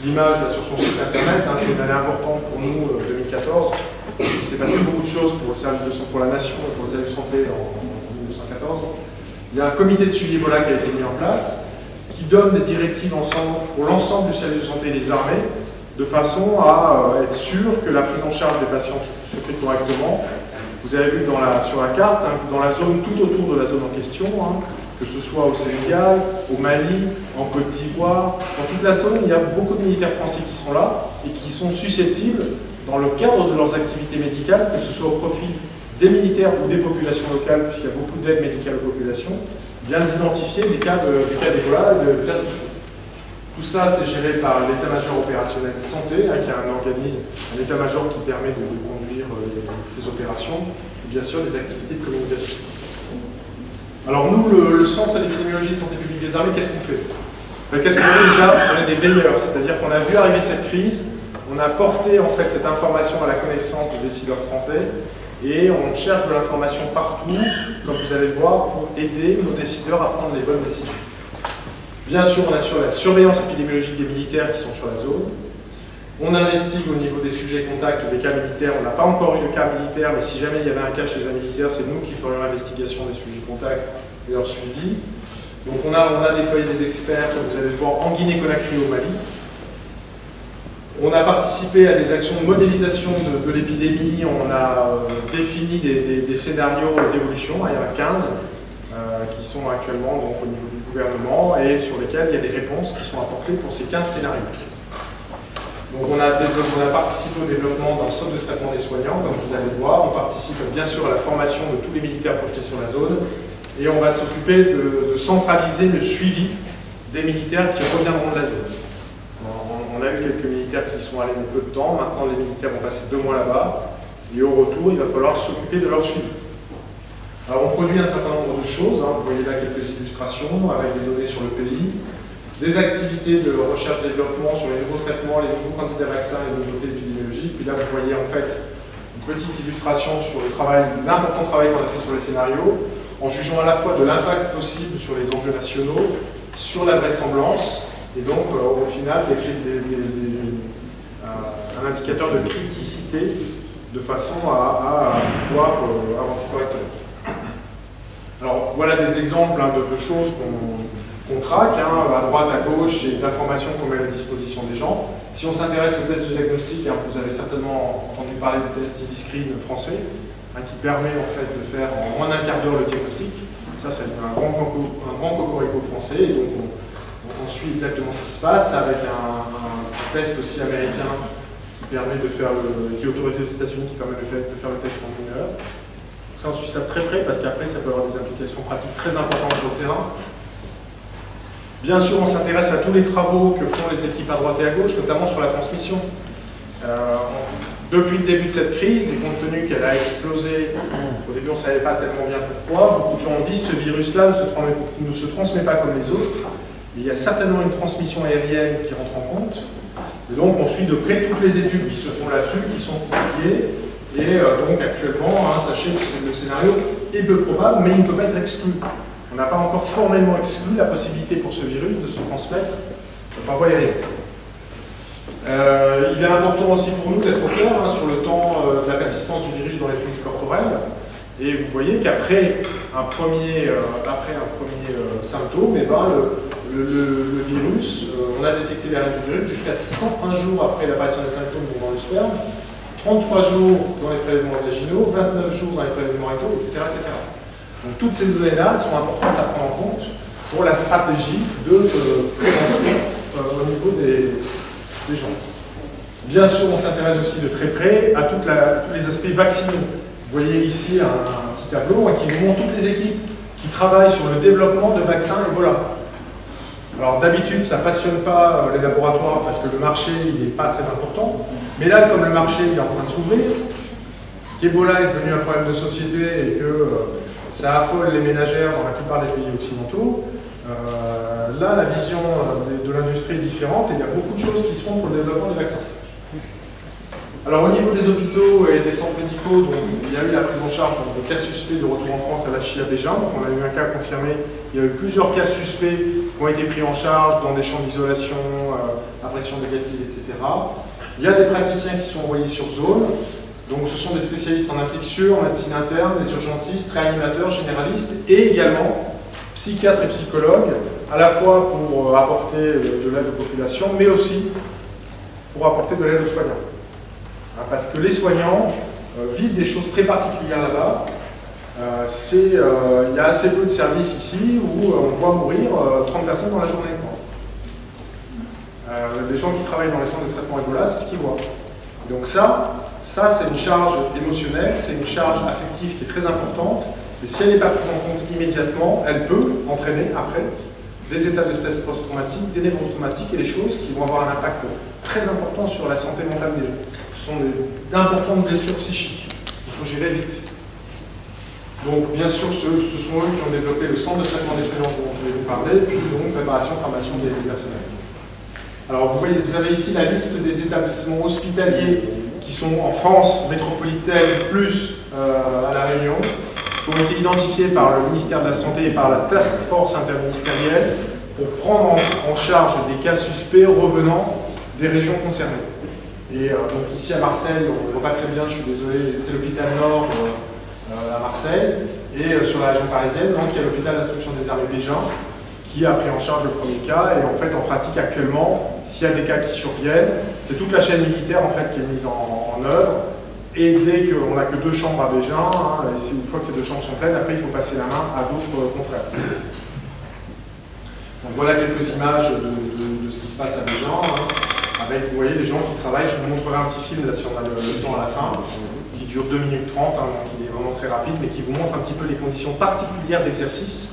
l'image sur son site internet, c'est une année importante pour nous, 2014. Il s'est passé beaucoup de choses pour le service de santé, pour la nation et pour le service de santé en 1914. Il y a un comité de suivi Ebola qui a été mis en place, qui qui donne des directives pour l'ensemble du service de santé des armées, de façon à être sûr que la prise en charge des patients se fait correctement. Vous avez vu sur la carte, hein, dans la zone tout autour de la zone en question, hein, que ce soit au Sénégal, au Mali, en Côte d'Ivoire, dans toute la zone, il y a beaucoup de militaires français qui sont là et qui sont susceptibles, dans le cadre de leurs activités médicales, que ce soit au profit des militaires ou des populations locales, puisqu'il y a beaucoup d'aide médicale aux populations, bien d'identifier des cas d'Ebola et de faire ce qu'il faut. Tout ça, c'est géré par l'état-major opérationnel santé, hein, qui est un organisme, un état-major qui permet de conduire ces opérations, et bien sûr des activités de communication. Alors nous, le Centre d'épidémiologie de santé publique des armées, qu'est-ce qu'on fait? Qu'est-ce qu'on fait déjà? On est des veilleurs, c'est-à-dire qu'on a vu arriver cette crise, on a porté en fait cette information à la connaissance des décideurs français, et on cherche de l'information partout, comme vous allez le voir, pour aider nos décideurs à prendre les bonnes décisions. Bien sûr, on assure la surveillance épidémiologique des militaires qui sont sur la zone. On investigue au niveau des sujets contacts des cas militaires. On n'a pas encore eu de cas militaire, mais si jamais il y avait un cas chez un militaire, c'est nous qui ferions l'investigation des sujets contacts et leur suivi. Donc on a déployé des experts, comme vous allez le voir, en Guinée-Conakry au Mali. On a participé à des actions de modélisation de l'épidémie. On a défini des scénarios d'évolution, il y en a 15. Qui sont actuellement donc, au niveau du gouvernement et sur lesquels il y a des réponses qui sont apportées pour ces 15 scénarios. Donc on a participé au développement d'un centre de traitement des soignants, comme vous allez le voir. On participe bien sûr à la formation de tous les militaires projetés sur la zone et on va s'occuper de centraliser le suivi des militaires qui reviendront de la zone. On a eu quelques militaires qui y sont allés mais peu de temps. Maintenant les militaires vont passer 2 mois là-bas et au retour il va falloir s'occuper de leur suivi. Alors on produit un certain nombre de choses, hein. Vous voyez là quelques illustrations avec des données sur le pays, des activités de recherche et développement sur les nouveaux traitements, les nouveaux candidats vaccins et les nouveautés épidémiologiques. Puis là vous voyez en fait une petite illustration sur l'important travail qu'on a fait sur les scénarios, en jugeant à la fois de l'impact possible sur les enjeux nationaux, sur la vraisemblance, et donc au final un indicateur de criticité de façon à pouvoir avancer correctement. Alors voilà des exemples hein, de choses qu'on traque, hein, à droite, à gauche, et d'informations qu'on met à la disposition des gens. Si on s'intéresse au test de diagnostic, hein, vous avez certainement entendu parler du test EasyScreen français, hein, qui permet en fait de faire en moins d'1 quart d'heure le diagnostic. Ça, c'est un grand cocorico français, et donc on suit exactement ce qui se passe, avec un test aussi américain qui permet de faire qui est autorisé aux États-Unis, qui permet de faire le test en 1 heure. Ça, on suit ça très près parce qu'après, ça peut avoir des implications pratiques très importantes sur le terrain. Bien sûr, on s'intéresse à tous les travaux que font les équipes à droite et à gauche, notamment sur la transmission. Depuis le début de cette crise, et compte tenu qu'elle a explosé, au début on ne savait pas tellement bien pourquoi, beaucoup de gens ont dit que ce virus-là ne se transmet pas comme les autres. Il y a certainement une transmission aérienne qui rentre en compte. Et donc on suit de près toutes les études qui se font là-dessus, qui sont publiées. Et donc actuellement, hein, sachez que le scénario est peu probable, mais il ne peut pas être exclu. On n'a pas encore formellement exclu la possibilité pour ce virus de se transmettre par voie aérienne. Il est important aussi pour nous d'être au clair hein, sur le temps de la persistance du virus dans les fluides corporels. Et vous voyez qu'après un premier symptôme, eh ben, le virus, on a détecté les règles du virus jusqu'à 101 jours après l'apparition des symptômes dans le sperme. 33 jours dans les prélèvements vaginaux, 29 jours dans les prélèvements rectaux, etc., etc. Donc toutes ces données-là sont importantes à prendre en compte pour la stratégie de prévention au niveau des gens. Bien sûr, on s'intéresse aussi de très près à tous les aspects vaccinaux. Vous voyez ici un petit tableau qui vous montre toutes les équipes qui travaillent sur le développement de vaccins Ebola. Alors d'habitude, ça ne passionne pas les laboratoires parce que le marché n'est pas très important. Mais là, comme le marché est en train de s'ouvrir, qu'Ebola est devenu un problème de société et que ça affole les ménagères dans la plupart des pays occidentaux, là, la vision de l'industrie est différente et il y a beaucoup de choses qui se font pour le développement des vaccins. Alors au niveau des hôpitaux et des centres médicaux, donc, il y a eu la prise en charge de cas suspects de retour en France à la Chia déjà. Donc on a eu un cas confirmé, il y a eu plusieurs cas suspects qui ont été pris en charge dans des champs d'isolation, à pression négative, etc. Il y a des praticiens qui sont envoyés sur zone. Donc ce sont des spécialistes en infectieux, en médecine interne, des urgentistes, réanimateurs, généralistes et également psychiatres et psychologues à la fois pour apporter de l'aide aux populations, mais aussi pour apporter de l'aide aux soignants. Parce que les soignants vivent des choses très particulières là-bas. Il y a assez peu de services ici où on voit mourir 30 personnes dans la journée. Des gens qui travaillent dans les centres de traitement Ebola, c'est ce qu'ils voient. Donc ça c'est une charge émotionnelle, c'est une charge affective qui est très importante, et si elle n'est pas prise en compte immédiatement, elle peut entraîner après des états de stress post-traumatique, des névroses traumatiques et des choses qui vont avoir un impact très important sur la santé mentale des gens. Ce sont d'importantes blessures psychiques. Il faut gérer vite. Donc, bien sûr, ce sont eux qui ont développé le centre de traitement des soignants dont je vais vous parler, puis donc préparation, formation des personnels. Alors, vous voyez, vous avez ici la liste des établissements hospitaliers qui sont en France métropolitaine plus à La Réunion, qui ont été identifiés par le ministère de la Santé et par la Task Force interministérielle pour prendre en charge des cas suspects revenant des régions concernées. Et donc ici à Marseille, on ne voit pas très bien, je suis désolé, c'est l'hôpital Nord à Marseille, et sur la région parisienne, donc il y a l'hôpital d'instruction des armées Bégin qui a pris en charge le premier cas, et en fait en pratique actuellement, s'il y a des cas qui surviennent, c'est toute la chaîne militaire en fait qui est mise en œuvre, et dès qu'on n'a que 2 chambres à Bégin, et une fois que ces 2 chambres sont pleines, après il faut passer la main à d'autres confrères. Donc voilà quelques images de ce qui se passe à Bégin, avec, vous voyez, les gens qui travaillent. Je vous montrerai un petit film là si on a le temps à la fin, qui dure 2 minutes 30, donc il est vraiment très rapide, mais qui vous montre un petit peu les conditions particulières d'exercice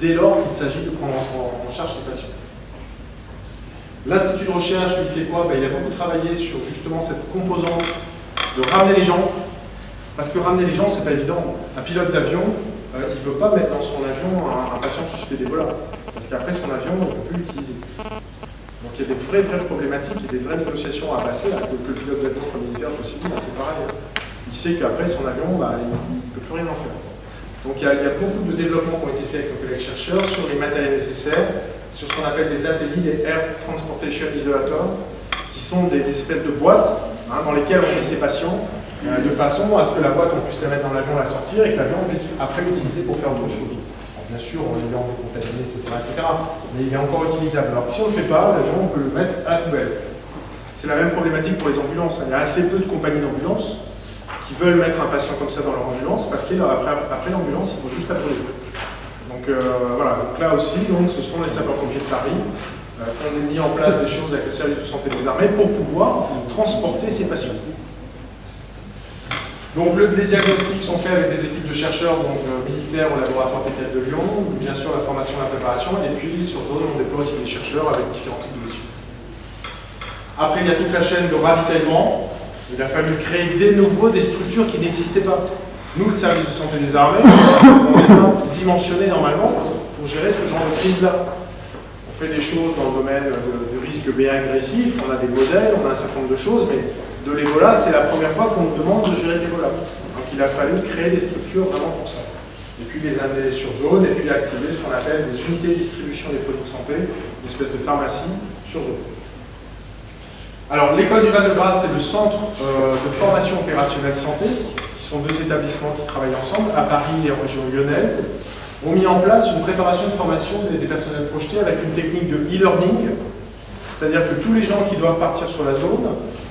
dès lors qu'il s'agit de prendre en charge ces patients. L'Institut de recherche, il fait quoi? Il a beaucoup travaillé sur justement cette composante de ramener les gens, parce que ramener les gens, c'est pas évident. Un pilote d'avion, il ne veut pas mettre dans son avion un patient suspect d'Ebola, parce qu'après son avion, il ne peut plus l'utiliser. Donc il y a des vraies problématiques et des vraies négociations à passer, que le pilote d'avion soit militaire, soit civil, c'est pareil. Il sait qu'après son avion, il ne peut plus rien en faire. Donc il y a beaucoup de développements qui ont été faits avec nos collègues chercheurs sur les matériels nécessaires, sur ce qu'on appelle les ATI, les Air Transportation Isolators, qui sont des espèces de boîtes dans lesquelles on met ces patients, de façon à ce que la boîte, on puisse la mettre dans l'avion, la sortir, et que l'avion puisse après l'utiliser pour faire d'autres choses. Alors, bien sûr, on est en contaminé, etc., mais il est encore utilisable. Alors si on ne le fait pas, l'avion, on peut le mettre à la poubelle. C'est la même problématique pour les ambulances. Il y a assez peu de compagnies d'ambulances qui veulent mettre un patient comme ça dans leur ambulance, parce qu'après l'ambulance, il faut juste la brûler. Donc voilà, donc là aussi, ce sont les sapeurs-pompiers de Paris qui ont mis en place des choses avec le service de santé des armées pour pouvoir transporter ces patients. Donc les diagnostics sont faits avec des équipes de chercheurs militaires au laboratoire PTL de Lyon, bien sûr la formation et la préparation, et puis sur zone on déploie aussi des chercheurs avec différents types de missions. Après il y a toute la chaîne de ravitaillement. Il a fallu créer des structures qui n'existaient pas. Nous, le service de santé des armées, on est dimensionné normalement pour gérer ce genre de crise-là. On fait des choses dans le domaine du risque B agressif, on a des modèles, on a un certain nombre de choses, mais de l'Ebola, c'est la première fois qu'on nous demande de gérer l'Ebola. Donc il a fallu créer des structures vraiment pour ça. Et puis les amener sur zone, et puis activer ce qu'on appelle des unités de distribution des produits de santé, une espèce de pharmacie sur zone. Alors, l'école du Val-de-Grâce, c'est le centre de formation opérationnelle santé, qui sont 2 établissements qui travaillent ensemble, à Paris et en région lyonnaise, ont mis en place une préparation de formation des personnels projetés avec une technique de e-learning, c'est-à-dire que tous les gens qui doivent partir sur la zone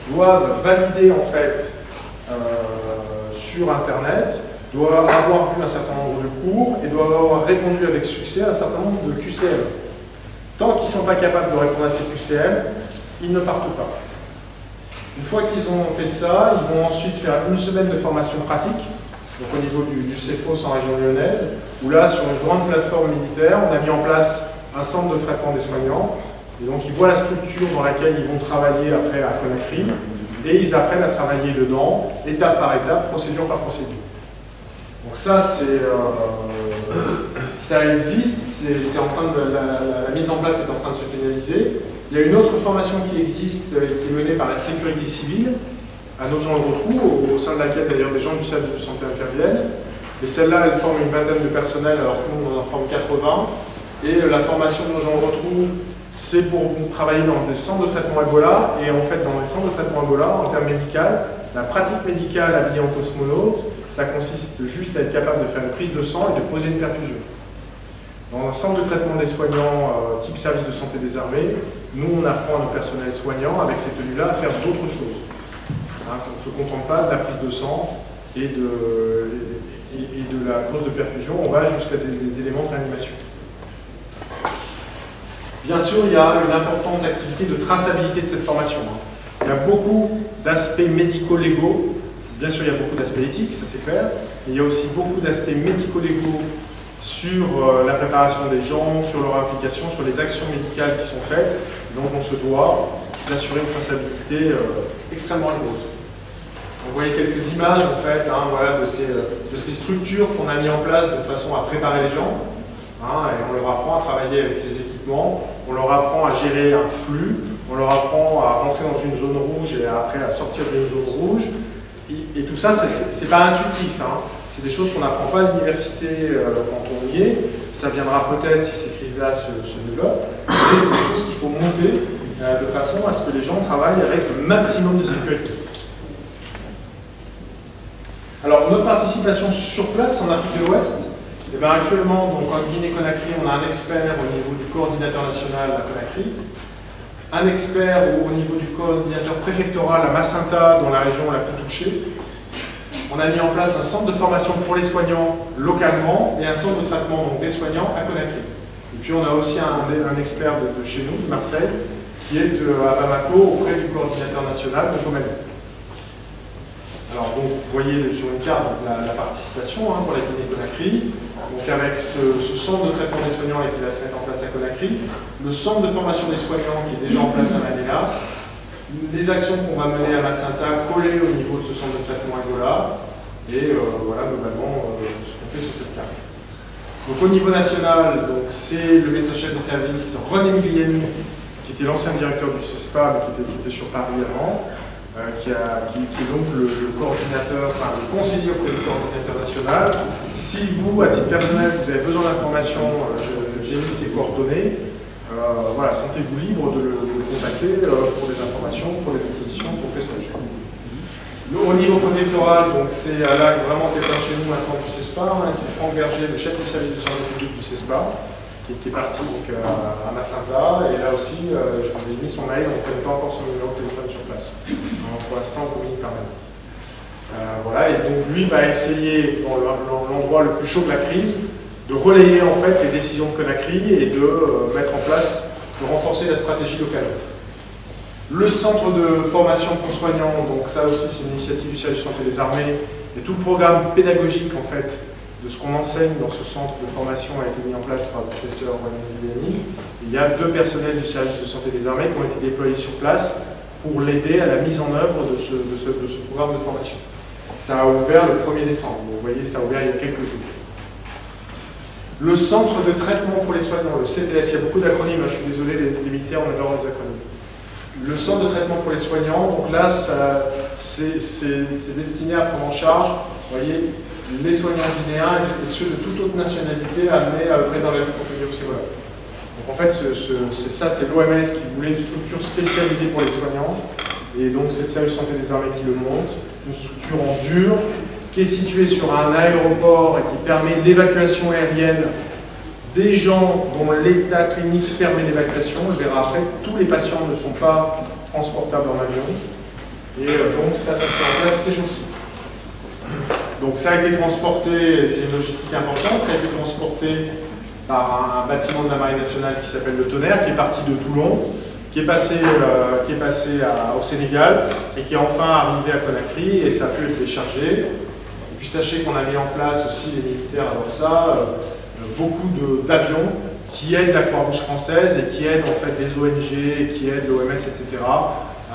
doivent valider en fait sur Internet, doivent avoir vu un certain nombre de cours et doivent avoir répondu avec succès à un certain nombre de QCM. Tant qu'ils ne sont pas capables de répondre à ces QCM, ils ne partent pas. Une fois qu'ils ont fait ça, ils vont ensuite faire 1 semaine de formation pratique, donc au niveau du CEFOS en région lyonnaise, où là, sur une grande plateforme militaire, on a mis en place un centre de traitement des soignants, et donc ils voient la structure dans laquelle ils vont travailler après à Conakry, et ils apprennent à travailler dedans, étape par étape, procédure par procédure. Donc ça, ça existe, la mise en place est en train de se finaliser. Il y a une autre formation qui existe, qui est menée par la sécurité civile, à Nogent-le-Rotrou, au sein de laquelle d'ailleurs des gens du service de santé interviennent. Et celle-là, elle forme une vingtaine de personnels, alors que nous, on en forme 80. Et la formation de Nogent-le-Rotrou, c'est pour travailler dans des centres de traitement Ebola. Et en fait, dans les centres de traitement Ebola, en termes médicaux, la pratique médicale habillée en cosmonaute, ça consiste juste à être capable de faire une prise de sang et de poser une perfusion. Dans un centre de traitement des soignants type service de santé des armées, nous on apprend à nos personnels soignants avec ces tenues-là à faire d'autres choses. Hein, on ne se contente pas de la prise de sang et de la pose de perfusion, on va jusqu'à des éléments de réanimation. Bien sûr, il y a une importante activité de traçabilité de cette formation. Il y a beaucoup d'aspects médico-légaux. Bien sûr, il y a beaucoup d'aspects éthiques, ça c'est clair. Mais il y a aussi beaucoup d'aspects médico-légaux sur la préparation des gens, sur leur implication, sur les actions médicales qui sont faites. Donc on se doit d'assurer une traçabilité extrêmement rigoureuse. Vous voyez quelques images en fait, hein, voilà, de ces structures qu'on a mis en place de façon à préparer les gens. Hein, et on leur apprend à travailler avec ces équipements, on leur apprend à gérer un flux, on leur apprend à rentrer dans une zone rouge et après à sortir d'une zone rouge. Et tout ça, c'est pas intuitif. Hein. C'est des choses qu'on n'apprend pas à l'université quand on y est. Ça viendra peut-être si ces crises-là se développent. Mais c'est des choses qu'il faut monter de façon à ce que les gens travaillent avec le maximum de sécurité. Alors, notre participation sur place en Afrique de l'Ouest, eh bien, actuellement, donc, en Guinée-Conakry, on a un expert au niveau du coordinateur national à Conakry, un expert au niveau du coordinateur préfectoral à Macenta, dans la région la plus touchée. On a mis en place un centre de formation pour les soignants localement et un centre de traitement donc, des soignants à Conakry. Et puis on a aussi un expert de chez nous, de Marseille, qui est à Bamako auprès du coordinateur national de Mali. Alors donc, vous voyez sur une carte donc, la participation hein, pour la Guinée-Conakry. Donc avec ce centre de traitement des soignants qui va se mettre en place à Conakry, le centre de formation des soignants qui est déjà en place à Manila, les actions qu'on va mener à Macenta collées au niveau de ce centre de traitement Ebola, et voilà globalement ce qu'on fait sur cette carte. Donc au niveau national, c'est le médecin-chef des services René Migliani, qui était l'ancien directeur du CESPA, mais qui était sur Paris avant, qui est donc le coordinateur, enfin le conseiller auprès du coordinateur national. Si vous, à titre personnel, vous avez besoin d'informations, j'ai mis ses coordonnées. Voilà, sentez-vous libre de le contacter pour des informations, pour des propositions, pour que ça gère. Au niveau préfectoral, donc c'est là vraiment quelqu'un chez nous maintenant du CESPA, hein, c'est Franck Berger, le chef du service de santé publique du CESPA, qui est parti donc, à Macenta, et là aussi, je vous ai mis son mail, on ne connaît pas encore son numéro de téléphone sur place. Alors, pour l'instant, on communique quand même. Voilà, et donc lui va essayer, dans l'endroit le plus chaud de la crise, de relayer en fait les décisions de Conakry et de mettre en place, de renforcer la stratégie locale. Le centre de formation pour soignants, donc ça aussi c'est une initiative du service de santé des armées, et tout le programme pédagogique en fait de ce qu'on enseigne dans ce centre de formation a été mis en place par le professeur René Migliani. Il y a 2 personnels du service de santé des armées qui ont été déployés sur place pour l'aider à la mise en œuvre de ce programme de formation. Ça a ouvert le 1er décembre, vous voyez, ça a ouvert il y a quelques jours. Le centre de traitement pour les soignants, le CTS, il y a beaucoup d'acronymes, je suis désolé, les militaires, on adore les acronymes. Le centre de traitement pour les soignants, donc là, c'est destiné à prendre en charge, vous voyez, les soignants guinéens et ceux de toute autre nationalité amenés à œuvrer dans la lutte contre le virus Ebola. Donc en fait, c'est l'OMS qui voulait une structure spécialisée pour les soignants, et donc c'est le service de santé des armées qui le monte, une structure en dur, qui est située sur un aéroport et qui permet l'évacuation aérienne des gens dont l'état clinique permet l'évacuation. On le verra après, tous les patients ne sont pas transportables en avion. Et donc ça se met en place ces jours-ci. Donc ça a été transporté, c'est une logistique importante, ça a été transporté par un bâtiment de la Marine nationale qui s'appelle le Tonnerre, qui est parti de Toulon, qui est passé au Sénégal et qui est enfin arrivé à Conakry et ça a pu être déchargé. Et puis sachez qu'on a mis en place aussi, les militaires avant ça, beaucoup d'avions qui aident la Croix-Rouge française et qui aident en fait des ONG, qui aident l'OMS, etc.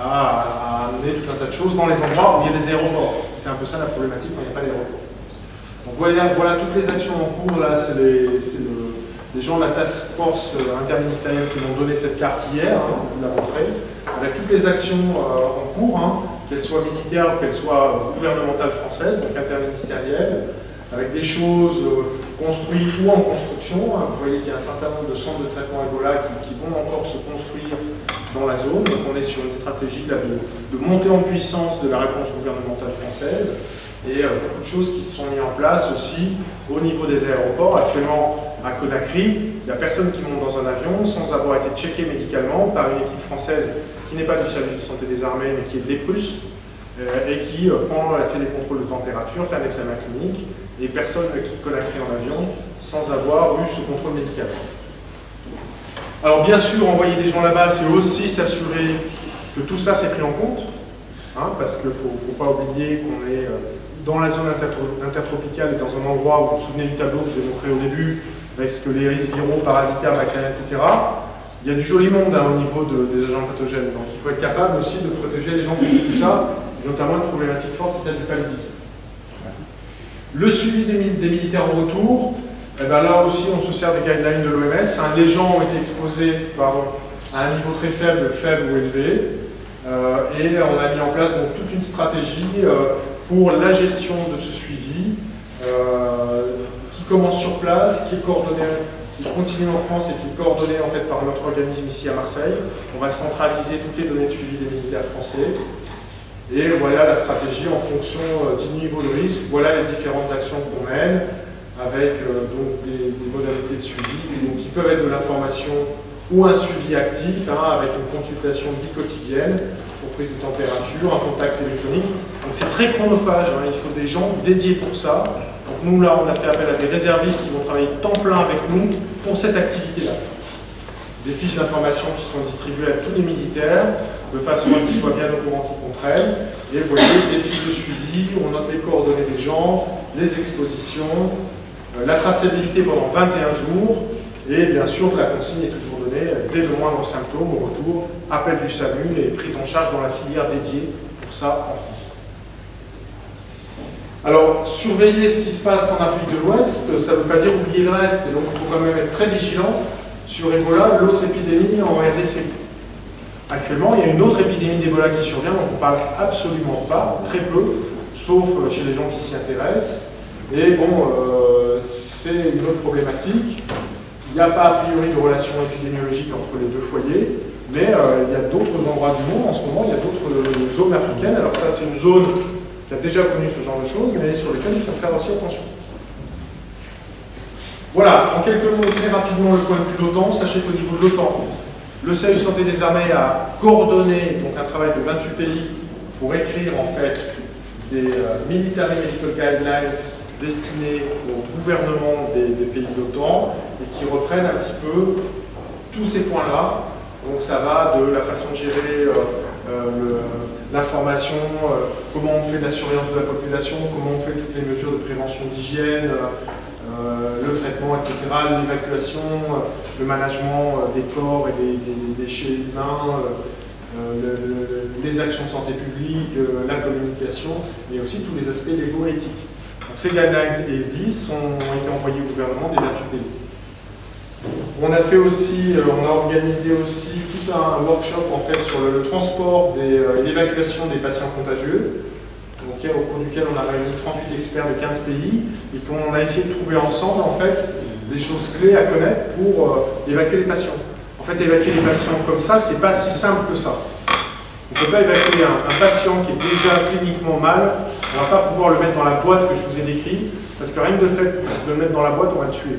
à amener tout un tas de choses dans les endroits où il y a des aéroports. C'est un peu ça la problématique quand il n'y a pas d'aéroport. Donc voilà toutes les actions en cours, là c'est les gens de la task force interministérielle qui m'ont donné cette carte hier, hein, on vous l'a montré, avec toutes les actions en cours, hein, qu'elles soient militaires ou qu'elles soient gouvernementales françaises, donc interministérielles, avec des choses construites ou en construction. Hein. Vous voyez qu'il y a un certain nombre de centres de traitement Ebola qui vont encore se construire dans la zone. Donc on est sur une stratégie là, de montée en puissance de la réponse gouvernementale française. Et beaucoup de choses qui se sont mises en place aussi au niveau des aéroports. Actuellement, à Conakry, il n'y a personne qui monte dans un avion sans avoir été checké médicalement par une équipe française qui n'est pas du service de santé des armées, mais qui est de l'EPRUS, et qui, pendant elle fait des contrôles de température, fait un examen clinique, et personne ne quitte Conakry en avion sans avoir eu ce contrôle médical. Alors bien sûr, envoyer des gens là-bas, c'est aussi s'assurer que tout ça c'est pris en compte, hein, parce qu'il ne faut pas oublier qu'on est dans la zone intertropicale et dans un endroit où, vous vous souvenez du tableau que je vous ai montré au début, avec ce que les risques viraux, parasitaires, bactériens, etc. Il y a du joli monde hein, au niveau des agents pathogènes, donc il faut être capable aussi de protéger les gens contre tout ça, et notamment une problématique forte, c'est celle du paludisme. Le suivi des militaires au retour, eh ben là aussi on se sert des guidelines de l'OMS. Hein. Les gens ont été exposés à un niveau très faible, faible ou élevé, et on a mis en place donc, toute une stratégie pour la gestion de ce suivi, qui commence sur place, qui est coordonné, qui continue en France et qui est coordonné en fait par notre organisme ici à Marseille. On va centraliser toutes les données de suivi des militaires français. Et voilà la stratégie en fonction du niveau de risque. Voilà les différentes actions qu'on mène avec donc des modalités de suivi donc, qui peuvent être de l'information ou un suivi actif hein, avec une consultation bi-quotidienne pour prise de température, un contact téléphonique. Donc c'est très chronophage, hein, il faut des gens dédiés pour ça. Donc nous là on a fait appel à des réservistes qui vont travailler temps plein avec nous pour cette activité-là. Des fiches d'information qui sont distribuées à tous les militaires de façon à ce qu'ils soient bien au courant qu'ils comprennent. Et vous voyez, des fiches de suivi, on note les coordonnées des gens, les expositions, la traçabilité pendant 21 jours, et bien sûr la consigne est toujours donnée dès le moindre symptôme au retour, appel du SAMU et prise en charge dans la filière dédiée pour ça en France. Alors, surveiller ce qui se passe en Afrique de l'Ouest, ça ne veut pas dire oublier le reste, et donc il faut quand même être très vigilant sur Ebola, l'autre épidémie en RDC. Actuellement, il y a une autre épidémie d'Ebola qui survient, dont on ne parle absolument pas, très peu, sauf chez les gens qui s'y intéressent. Et bon, c'est une autre problématique. Il n'y a pas a priori de relation épidémiologique entre les deux foyers, mais il y a d'autres endroits du monde, en ce moment, il y a d'autres zones africaines. Alors ça, c'est une zone qui a déjà connu ce genre de choses, mais sur lesquelles il faut faire aussi attention. Voilà, en quelques mots, très rapidement, le point de vue de l'OTAN. Sachez qu'au niveau de l'OTAN, le service de santé des armées a coordonné donc, un travail de 28 pays pour écrire en fait des Military Medical Guidelines destinés au gouvernement des pays de l'OTAN et qui reprennent un petit peu tous ces points-là. Donc ça va de la façon de gérer l'information, comment on fait de la surveillance de la population, comment on fait toutes les mesures de prévention d'hygiène, le traitement, etc., l'évacuation, le management des corps et des déchets humains, les actions de santé publique, la communication, mais aussi tous les aspects légaux et éthiques. Donc, ces guidelines existent, ont été envoyés au gouvernement des 28 pays. On a fait aussi, on a organisé aussi tout un workshop en fait sur le transport et l'évacuation des patients contagieux, au cours duquel on a réuni 38 experts de 15 pays et qu'on a essayé de trouver ensemble en fait des choses clés à connaître pour évacuer les patients. En fait, évacuer les patients comme ça, c'est pas si simple que ça. On ne peut pas évacuer un patient qui est déjà cliniquement mal, on ne va pas pouvoir le mettre dans la boîte que je vous ai décrite, parce que rien que le fait de le mettre dans la boîte, on va le tuer.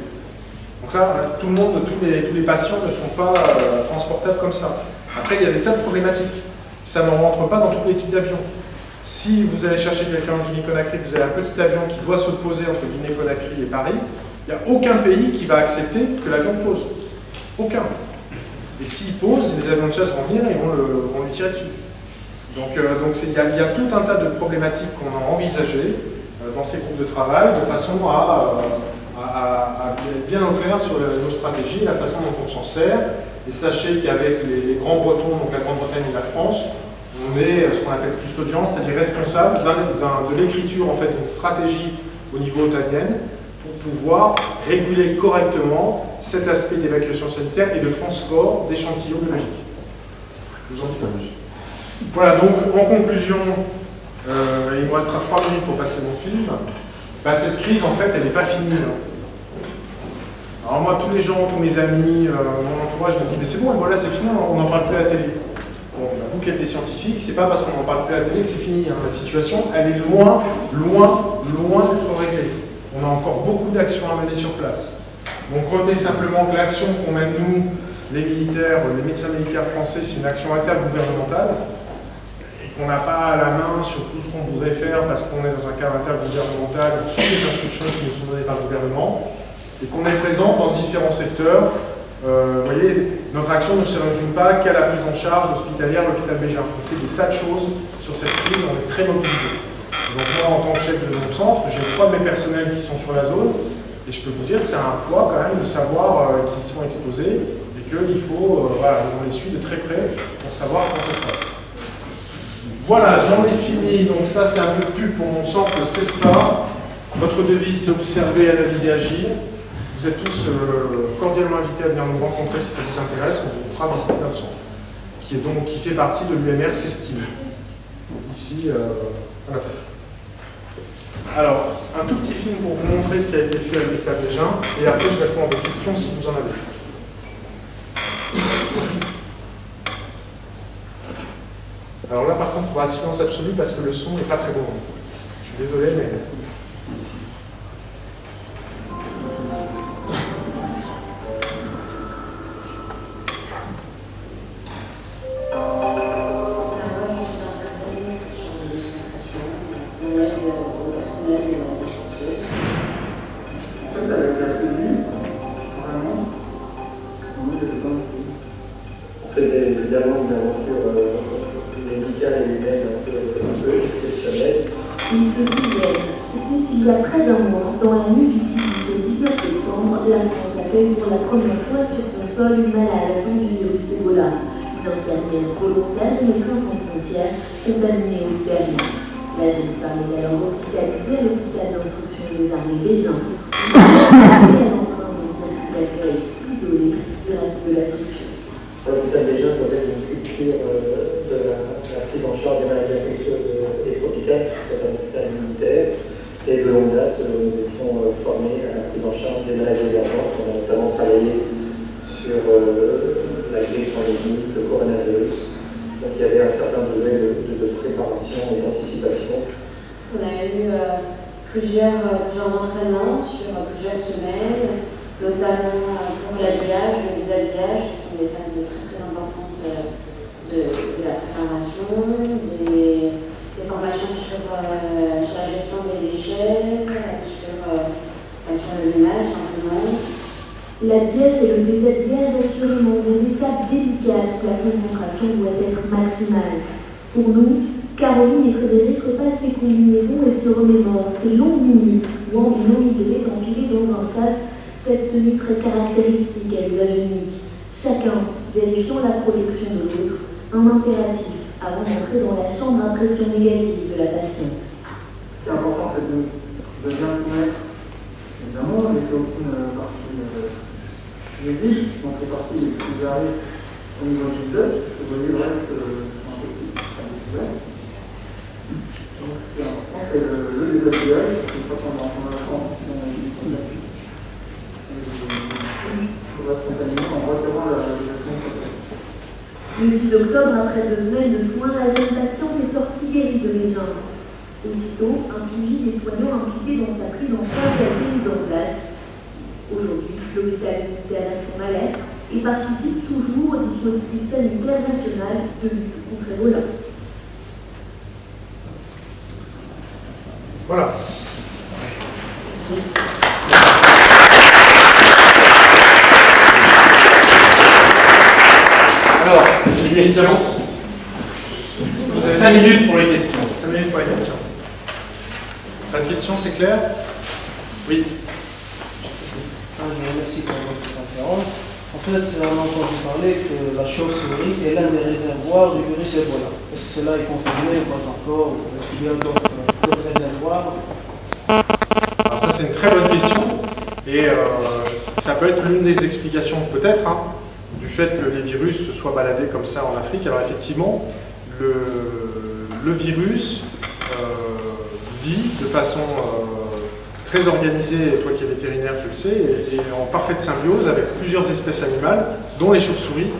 Donc ça, tout le monde, tous les patients ne sont pas transportables comme ça. Après, il y a des tas de problématiques. Ça ne rentre pas dans tous les types d'avions. Si vous allez chercher quelqu'un en Guinée-Conakry, vous avez un petit avion qui doit se poser entre Guinée-Conakry et Paris, il n'y a aucun pays qui va accepter que l'avion pose. Aucun. Et s'il pose, les avions de chasse vont venir et vont lui tirer dessus. Donc il y a tout un tas de problématiques qu'on a envisagées dans ces groupes de travail, de façon à être bien au clair sur nos stratégies et la façon dont on s'en sert. Et sachez qu'avec les grands Bretons, donc la Grande-Bretagne et la France, on est ce qu'on appelle custodian, c'est-à-dire responsable de l'écriture en fait, d'une stratégie au niveau otanien pour pouvoir réguler correctement cet aspect d'évacuation sanitaire et de transport d'échantillons biologiques. Je vous en dis pas plus. Voilà, donc en conclusion, il me restera 3 minutes pour passer mon film. Ben, cette crise, en fait, elle n'est pas finie. Alors moi, tous les gens, tous mes amis, mon entourage me dit « mais c'est bon, voilà, c'est fini, on n'en parle plus à la télé ». Bon, vous qui êtes des scientifiques, c'est pas parce qu'on n'en parle plus à la télé que c'est fini. Hein. La situation, elle est loin d'être réglée. On a encore beaucoup d'actions à mener sur place. Donc retenez simplement que l'action qu'on mène nous, les militaires, les médecins militaires français, c'est une action intergouvernementale, et qu'on n'a pas la main sur tout ce qu'on voudrait faire parce qu'on est dans un cadre intergouvernemental sur les instructions qui nous sont données par le gouvernement, et qu'on est présent dans différents secteurs. Vous voyez, notre action ne se résume pas qu'à la prise en charge hospitalière, l'hôpital Béjar. On fait des tas de choses sur cette crise, on est très mobilisés. Donc moi, en tant que chef de mon centre, j'ai 3 de mes personnels qui sont sur la zone, et je peux vous dire que c'est un poids quand même de savoir qu'ils sont exposés, et qu'il faut, voilà, on les suit de très près pour savoir comment ça se passe. Voilà, j'en ai fini, donc ça c'est un peu de pub pour mon centre CESPA. Notre devise, c'est observer, analyser, agir. Vous êtes tous cordialement invités à venir nous rencontrer si ça vous intéresse. On vous fera visiter notre centre, qui fait partie de l'UMR CESTIM, ici à la fin. Alors, un tout petit film pour vous montrer ce qui a été fait à l'hôpital Bégin, et après je réponds à vos questions si vous en avez. Alors là par contre, il faudra un silence absolu parce que le son n'est pas très bon. Je suis désolé, mais... Il y a près d'un mois, dans la nuit du 19 septembre, la France accueille pour la première fois sur son sol une malade atteinte du virus Ebola. Une infirmière volontaire de Médecins sans frontières, contaminée au Ghana. La jeune femme est alors hospitalisée à l'hôpital d'instruction des armées Bégin. Elle est en train de circuit d'accueil isolé du reste de la structure. L'hôpital Bégin possède une culture de la prise en charge des maladies infectieuses et tropicales, c'est un hôpital militaire. Et de longue date, nous étions formés à la prise en charge des maladies émergentes. On a notamment travaillé sur la grippe pandémique, le coronavirus. Donc il y avait un certain degré de préparation et d'anticipation. On a eu plusieurs entraînements sur plusieurs semaines, notamment pour l'habillage, les habillages, qui sont des phases très très importantes de la préparation, des formations sur la gestion des déchets, sur le ménage simplement. La diète et le déshabillage assurément des étapes délicates où la concentration doit être maximale. Pour nous, Caroline et Frédéric repassent ces combinaisons et se remémorent ces longues minutes où en binôme ils devaient empiler dans un sac cette tenue très caractéristique à l'usage unique, chacun vérifiant la protection de l'autre, un impératif avant d'entrer dans la chambre d'impression négative de la patiente. Ce qui est important, c'est de bien connaître, évidemment, les aucune partie juridique, donc les parties les plus variées au niveau du test, que vous voyez reste un peu plus complexe. Donc ce qui est important, c'est le déshabillage, une fois qu'on a son appui. On va se contaminer en retirant la gestion complète. Le 6 octobre, après 2 semaines de soins, la jeune patiente est sortie guérie de Bégin. Aussitôt, un suivi des soignants impliqués dans sa prise en charge a été mis en place. Aujourd'hui, l'hôpital militaire reste en alerte et participe toujours au dispositif sanitaire national de lutte contre Ebola. Voilà. Merci. Alors, j'ai des questions. Vous avez 5 minutes pour les questions. 5 minutes pour les questions. Pas de questions, c'est clair? Oui. Je vous remercie pour votre conférence. En fait, on a entendu parler que la chauve-souris est l'un des réservoirs du virus Ebola. Est-ce que cela est confirmé ou pas encore? Est-ce qu'il y a d'autres réservoirs? Alors ça, c'est une très bonne question. Et ça peut être l'une des explications, peut-être, hein, du fait que les virus se soient baladés comme ça en Afrique. Alors effectivement, le virus vit de façon très organisée, et toi qui es vétérinaire tu le sais, et en parfaite symbiose avec plusieurs espèces animales, dont les chauves-souris,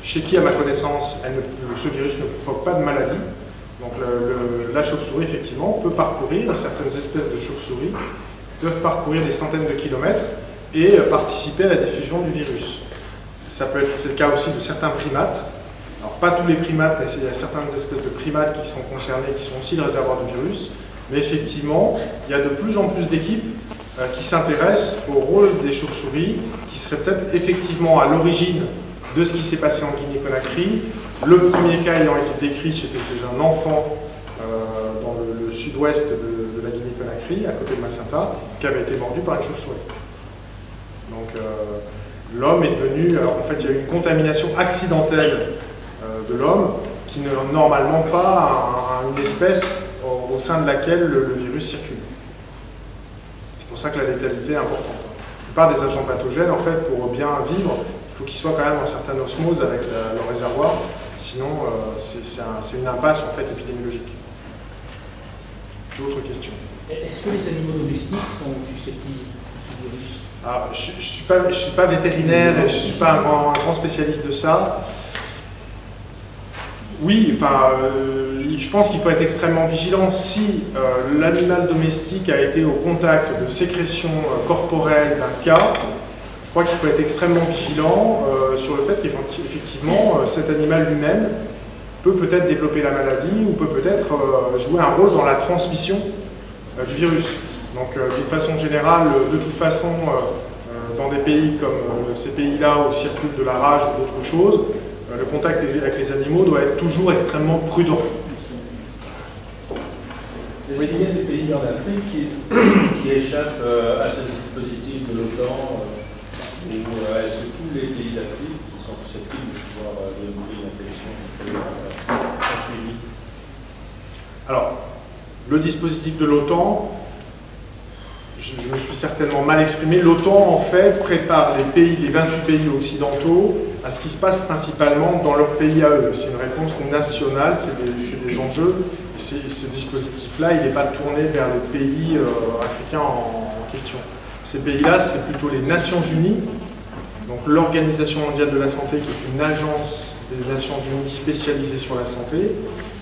chez qui à ma connaissance ce virus ne provoque pas de maladie. Donc la chauve-souris effectivement peut parcourir, certaines espèces de chauves-souris peuvent parcourir des centaines de kilomètres et participer à la diffusion du virus. C'est le cas aussi de certains primates. Alors pas tous les primates, mais il y a certaines espèces de primates qui sont concernés, qui sont aussi le réservoir de virus. Mais effectivement, il y a de plus en plus d'équipes qui s'intéressent au rôle des chauves-souris, qui seraient peut-être effectivement à l'origine de ce qui s'est passé en Guinée-Conakry. Le premier cas ayant été décrit chez un enfant dans le sud-ouest de la Guinée-Conakry, à côté de Macenta, qui avait été mordu par une chauve-souris. Donc l'homme est devenu, en fait il y a eu une contamination accidentelle de l'homme qui n'est normalement pas une espèce au sein de laquelle le virus circule. C'est pour ça que la létalité est importante. La plupart des agents pathogènes, en fait, pour bien vivre, il faut qu'ils soient quand même en certaine osmose avec le réservoir, sinon c'est une impasse en fait épidémiologique. D'autres questions? Est-ce que les animaux domestiques sont susceptibles du virus? Je ne suis pas vétérinaire et je ne suis pas un grand spécialiste de ça. Oui, enfin, je pense qu'il faut être extrêmement vigilant. Si l'animal domestique a été au contact de sécrétions corporelles d'un cas, je crois qu'il faut être extrêmement vigilant sur le fait qu'effectivement, cet animal lui-même peut peut-être développer la maladie ou peut peut-être jouer un rôle dans la transmission du virus. Donc, d'une façon générale, de toute façon, dans des pays comme ces pays-là où circule de la rage ou d'autres choses, le contact avec les animaux doit être toujours extrêmement prudent. Est-ce qu'il y a des pays en Afrique qui échappent à ce dispositif de l'OTAN ou est-ce que tous les pays d'Afrique qui sont susceptibles de pouvoir développer une infection sont suivis? Alors, le dispositif de l'OTAN, je me suis certainement mal exprimé. L'OTAN, en fait, prépare les 28 pays occidentaux à ce qui se passe principalement dans leur pays à eux. C'est une réponse nationale, c'est des enjeux. Et ce dispositif-là, il n'est pas tourné vers les pays africains en question. Ces pays-là, c'est plutôt les Nations Unies, donc l'Organisation mondiale de la santé, qui est une agence des Nations Unies spécialisée sur la santé,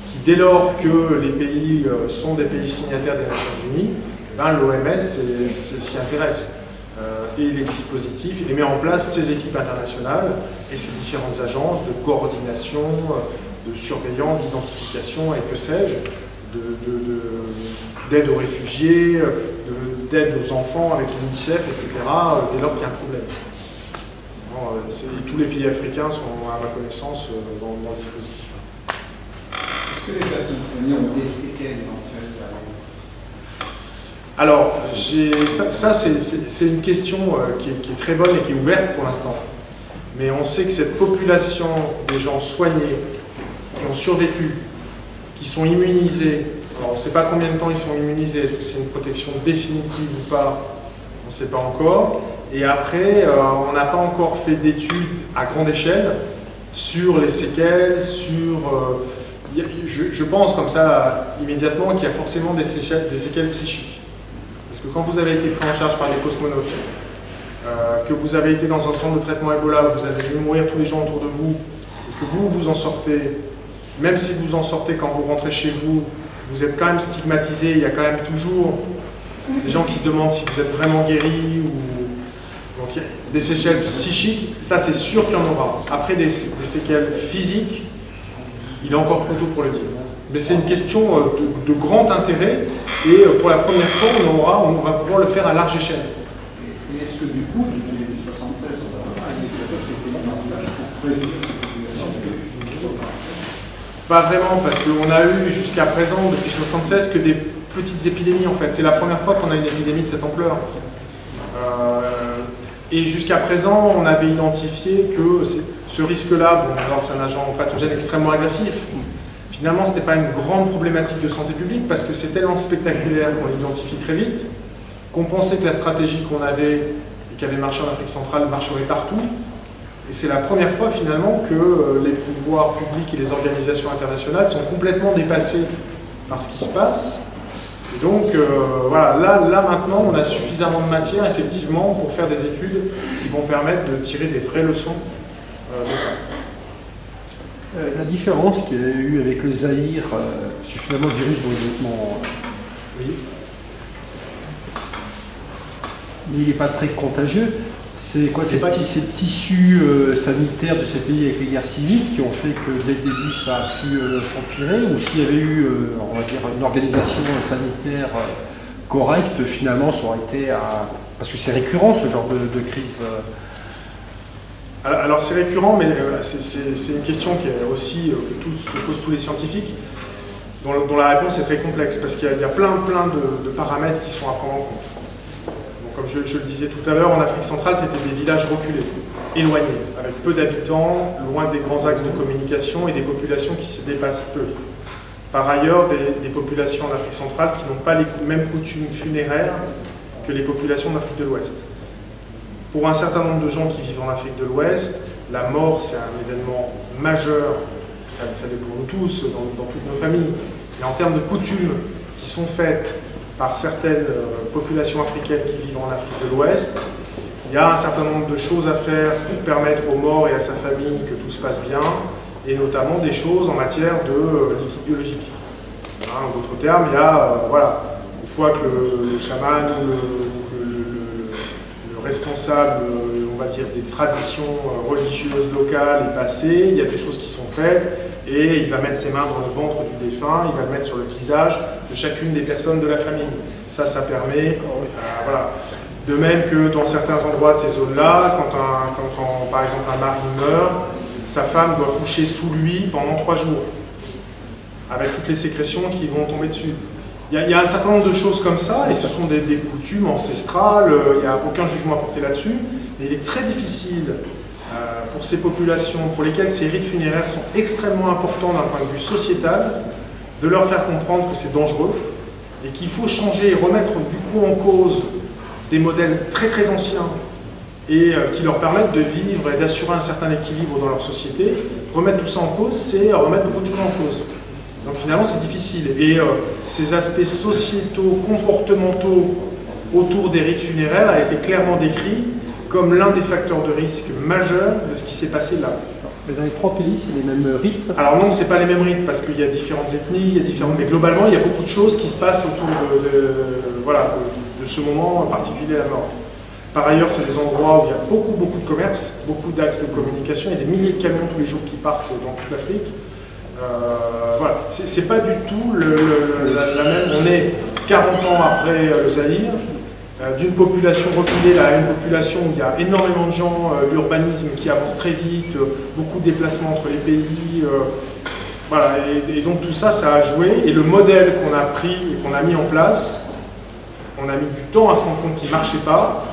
qui, dès lors que les pays sont des pays signataires des Nations Unies, l'OMS s'y intéresse. Et les dispositifs, il met en place ces équipes internationales et ces différentes agences de coordination, de surveillance, d'identification et que sais-je, d'aide aux réfugiés, d'aide aux enfants avec l'UNICEF, etc., dès lors qu'il y a un problème. Tous les pays africains sont, à ma connaissance, dans le dispositif. Est-ce que les personnes soignées ont des séquelles éventuelles? Alors, ça c'est une question qui est très bonne et qui est ouverte pour l'instant. Mais on sait que cette population des gens soignés, qui ont survécu, qui sont immunisés, alors on ne sait pas combien de temps ils sont immunisés, est-ce que c'est une protection définitive ou pas, on ne sait pas encore. Et après, on n'a pas encore fait d'études à grande échelle sur les séquelles, sur... je pense comme ça immédiatement qu'il y a forcément des séquelles psychiques. Parce que quand vous avez été pris en charge par des cosmonautes, que vous avez été dans un centre de traitement Ebola, où vous avez vu mourir tous les gens autour de vous, et que vous en sortez, même si vous en sortez quand vous rentrez chez vous, vous êtes quand même stigmatisé, il y a quand même toujours des gens qui se demandent si vous êtes vraiment guéri, ou... Donc des séquelles psychiques, ça c'est sûr qu'il y en aura. Après des séquelles physiques, il est encore trop tôt pour le dire. Mais c'est une question de grand intérêt et pour la première fois, on va pouvoir le faire à large échelle. Et est-ce que du coup, depuis 1976, on a un indicateur qui a été mis en place pour prévenir cette situation? Pas vraiment, parce qu'on a eu jusqu'à présent, depuis 1976, que des petites épidémies en fait. C'est la première fois qu'on a une épidémie de cette ampleur. Et jusqu'à présent, on avait identifié que ce risque-là, bon, alors c'est un agent pathogène extrêmement agressif. Finalement, ce n'était pas une grande problématique de santé publique parce que c'est tellement spectaculaire qu'on l'identifie très vite, qu'on pensait que la stratégie qu'on avait et qui avait marché en Afrique centrale marcherait partout. Et c'est la première fois finalement que les pouvoirs publics et les organisations internationales sont complètement dépassés par ce qui se passe. Et donc, voilà, là maintenant, on a suffisamment de matière effectivement pour faire des études qui vont permettre de tirer des vraies leçons de ça. La différence qu'il y a eu avec le Zaïre, c'est finalement le virus dans le développement. Oui. mais il n'est pas très contagieux. C'est quoi ces tissus sanitaires de ces pays avec les guerres civiles qui ont fait que dès le début ça a pu s'empirer, ou s'il y avait eu, on va dire, une organisation sanitaire correcte, finalement ça aurait été parce que c'est récurrent ce genre de crise. Alors c'est récurrent, mais c'est une question qui est aussi que se posent tous les scientifiques, dont la réponse est très complexe, parce qu'il y a plein de paramètres qui sont à prendre en compte. Donc, comme je le disais tout à l'heure, en Afrique centrale, c'était des villages reculés, éloignés, avec peu d'habitants, loin des grands axes de communication et des populations qui se dépassent peu. Par ailleurs, des populations en Afrique centrale qui n'ont pas les mêmes coutumes funéraires que les populations d'Afrique de l'Ouest. Pour un certain nombre de gens qui vivent en Afrique de l'Ouest, la mort, c'est un événement majeur, ça l'est pour nous tous, dans toutes nos familles. Mais en termes de coutumes qui sont faites par certaines populations africaines qui vivent en Afrique de l'Ouest, il y a un certain nombre de choses à faire pour permettre aux morts et à sa famille que tout se passe bien, et notamment des choses en matière de liquide biologique. En d'autres termes, il y a, voilà, une fois que le chaman ou le responsable, on va dire, des traditions religieuses locales est passé, il y a des choses qui sont faites, et il va mettre ses mains dans le ventre du défunt, il va le mettre sur le visage de chacune des personnes de la famille. Ça permet, voilà. De même que dans certains endroits de ces zones-là, quand par exemple un mari meurt, sa femme doit coucher sous lui pendant 3 jours, avec toutes les sécrétions qui vont tomber dessus. Il y a un certain nombre de choses comme ça, et ce sont des coutumes ancestrales, il n'y a aucun jugement à porter là-dessus, mais il est très difficile pour ces populations, pour lesquelles ces rites funéraires sont extrêmement importants d'un point de vue sociétal, de leur faire comprendre que c'est dangereux, et qu'il faut changer et remettre du coup en cause des modèles très très anciens, et qui leur permettent de vivre et d'assurer un certain équilibre dans leur société. Remettre tout ça en cause, c'est remettre beaucoup de choses en cause. Donc finalement c'est difficile, et ces aspects sociétaux, comportementaux autour des rites funéraires a été clairement décrit comme l'un des facteurs de risque majeurs de ce qui s'est passé là. Mais dans les 3 pays, c'est les mêmes rites? Alors non, c'est pas les mêmes rites, parce qu'il y a différentes ethnies, il y a différentes... mais globalement il y a beaucoup de choses qui se passent autour de ce moment particulier à la mort. Par ailleurs, c'est des endroits où il y a beaucoup de commerce, beaucoup d'axes de communication, il y a des milliers de camions tous les jours qui partent dans toute l'Afrique. Voilà, c'est pas du tout la même. On est 40 ans après le Zaïre, d'une population reculée à une population où il y a énormément de gens, l'urbanisme qui avance très vite, beaucoup de déplacements entre les pays. Voilà, et donc tout ça, ça a joué. Et le modèle qu'on a pris et qu'on a mis en place, on a mis du temps à se rendre compte qu'il ne marchait pas.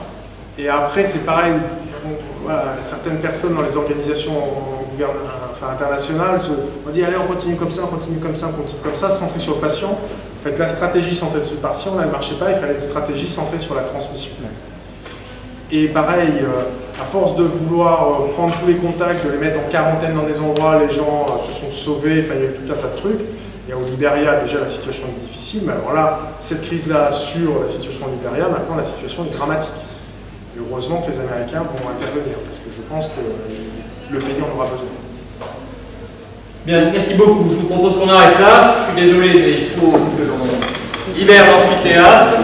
Et après, c'est pareil. Voilà, certaines personnes dans les organisations internationales ont dit allez, on continue comme ça, on continue comme ça, on continue comme ça, centré sur le patient. En fait, la stratégie centrée sur le patient, elle ne marchait pas, il fallait une stratégie centrée sur la transmission. Et pareil, à force de vouloir prendre tous les contacts, de les mettre en quarantaine dans des endroits, les gens se sont sauvés, enfin, il y a eu tout un tas de trucs. Et au Libéria, déjà, la situation est difficile, mais alors là, cette crise-là sur la situation au Libéria, maintenant, la situation est dramatique. Et heureusement que les Américains vont intervenir, parce que je pense que le pays en aura besoin. Bien, merci beaucoup. Je vous propose qu'on arrête là. Je suis désolé, mais il faut que l'on libère l'amphithéâtre.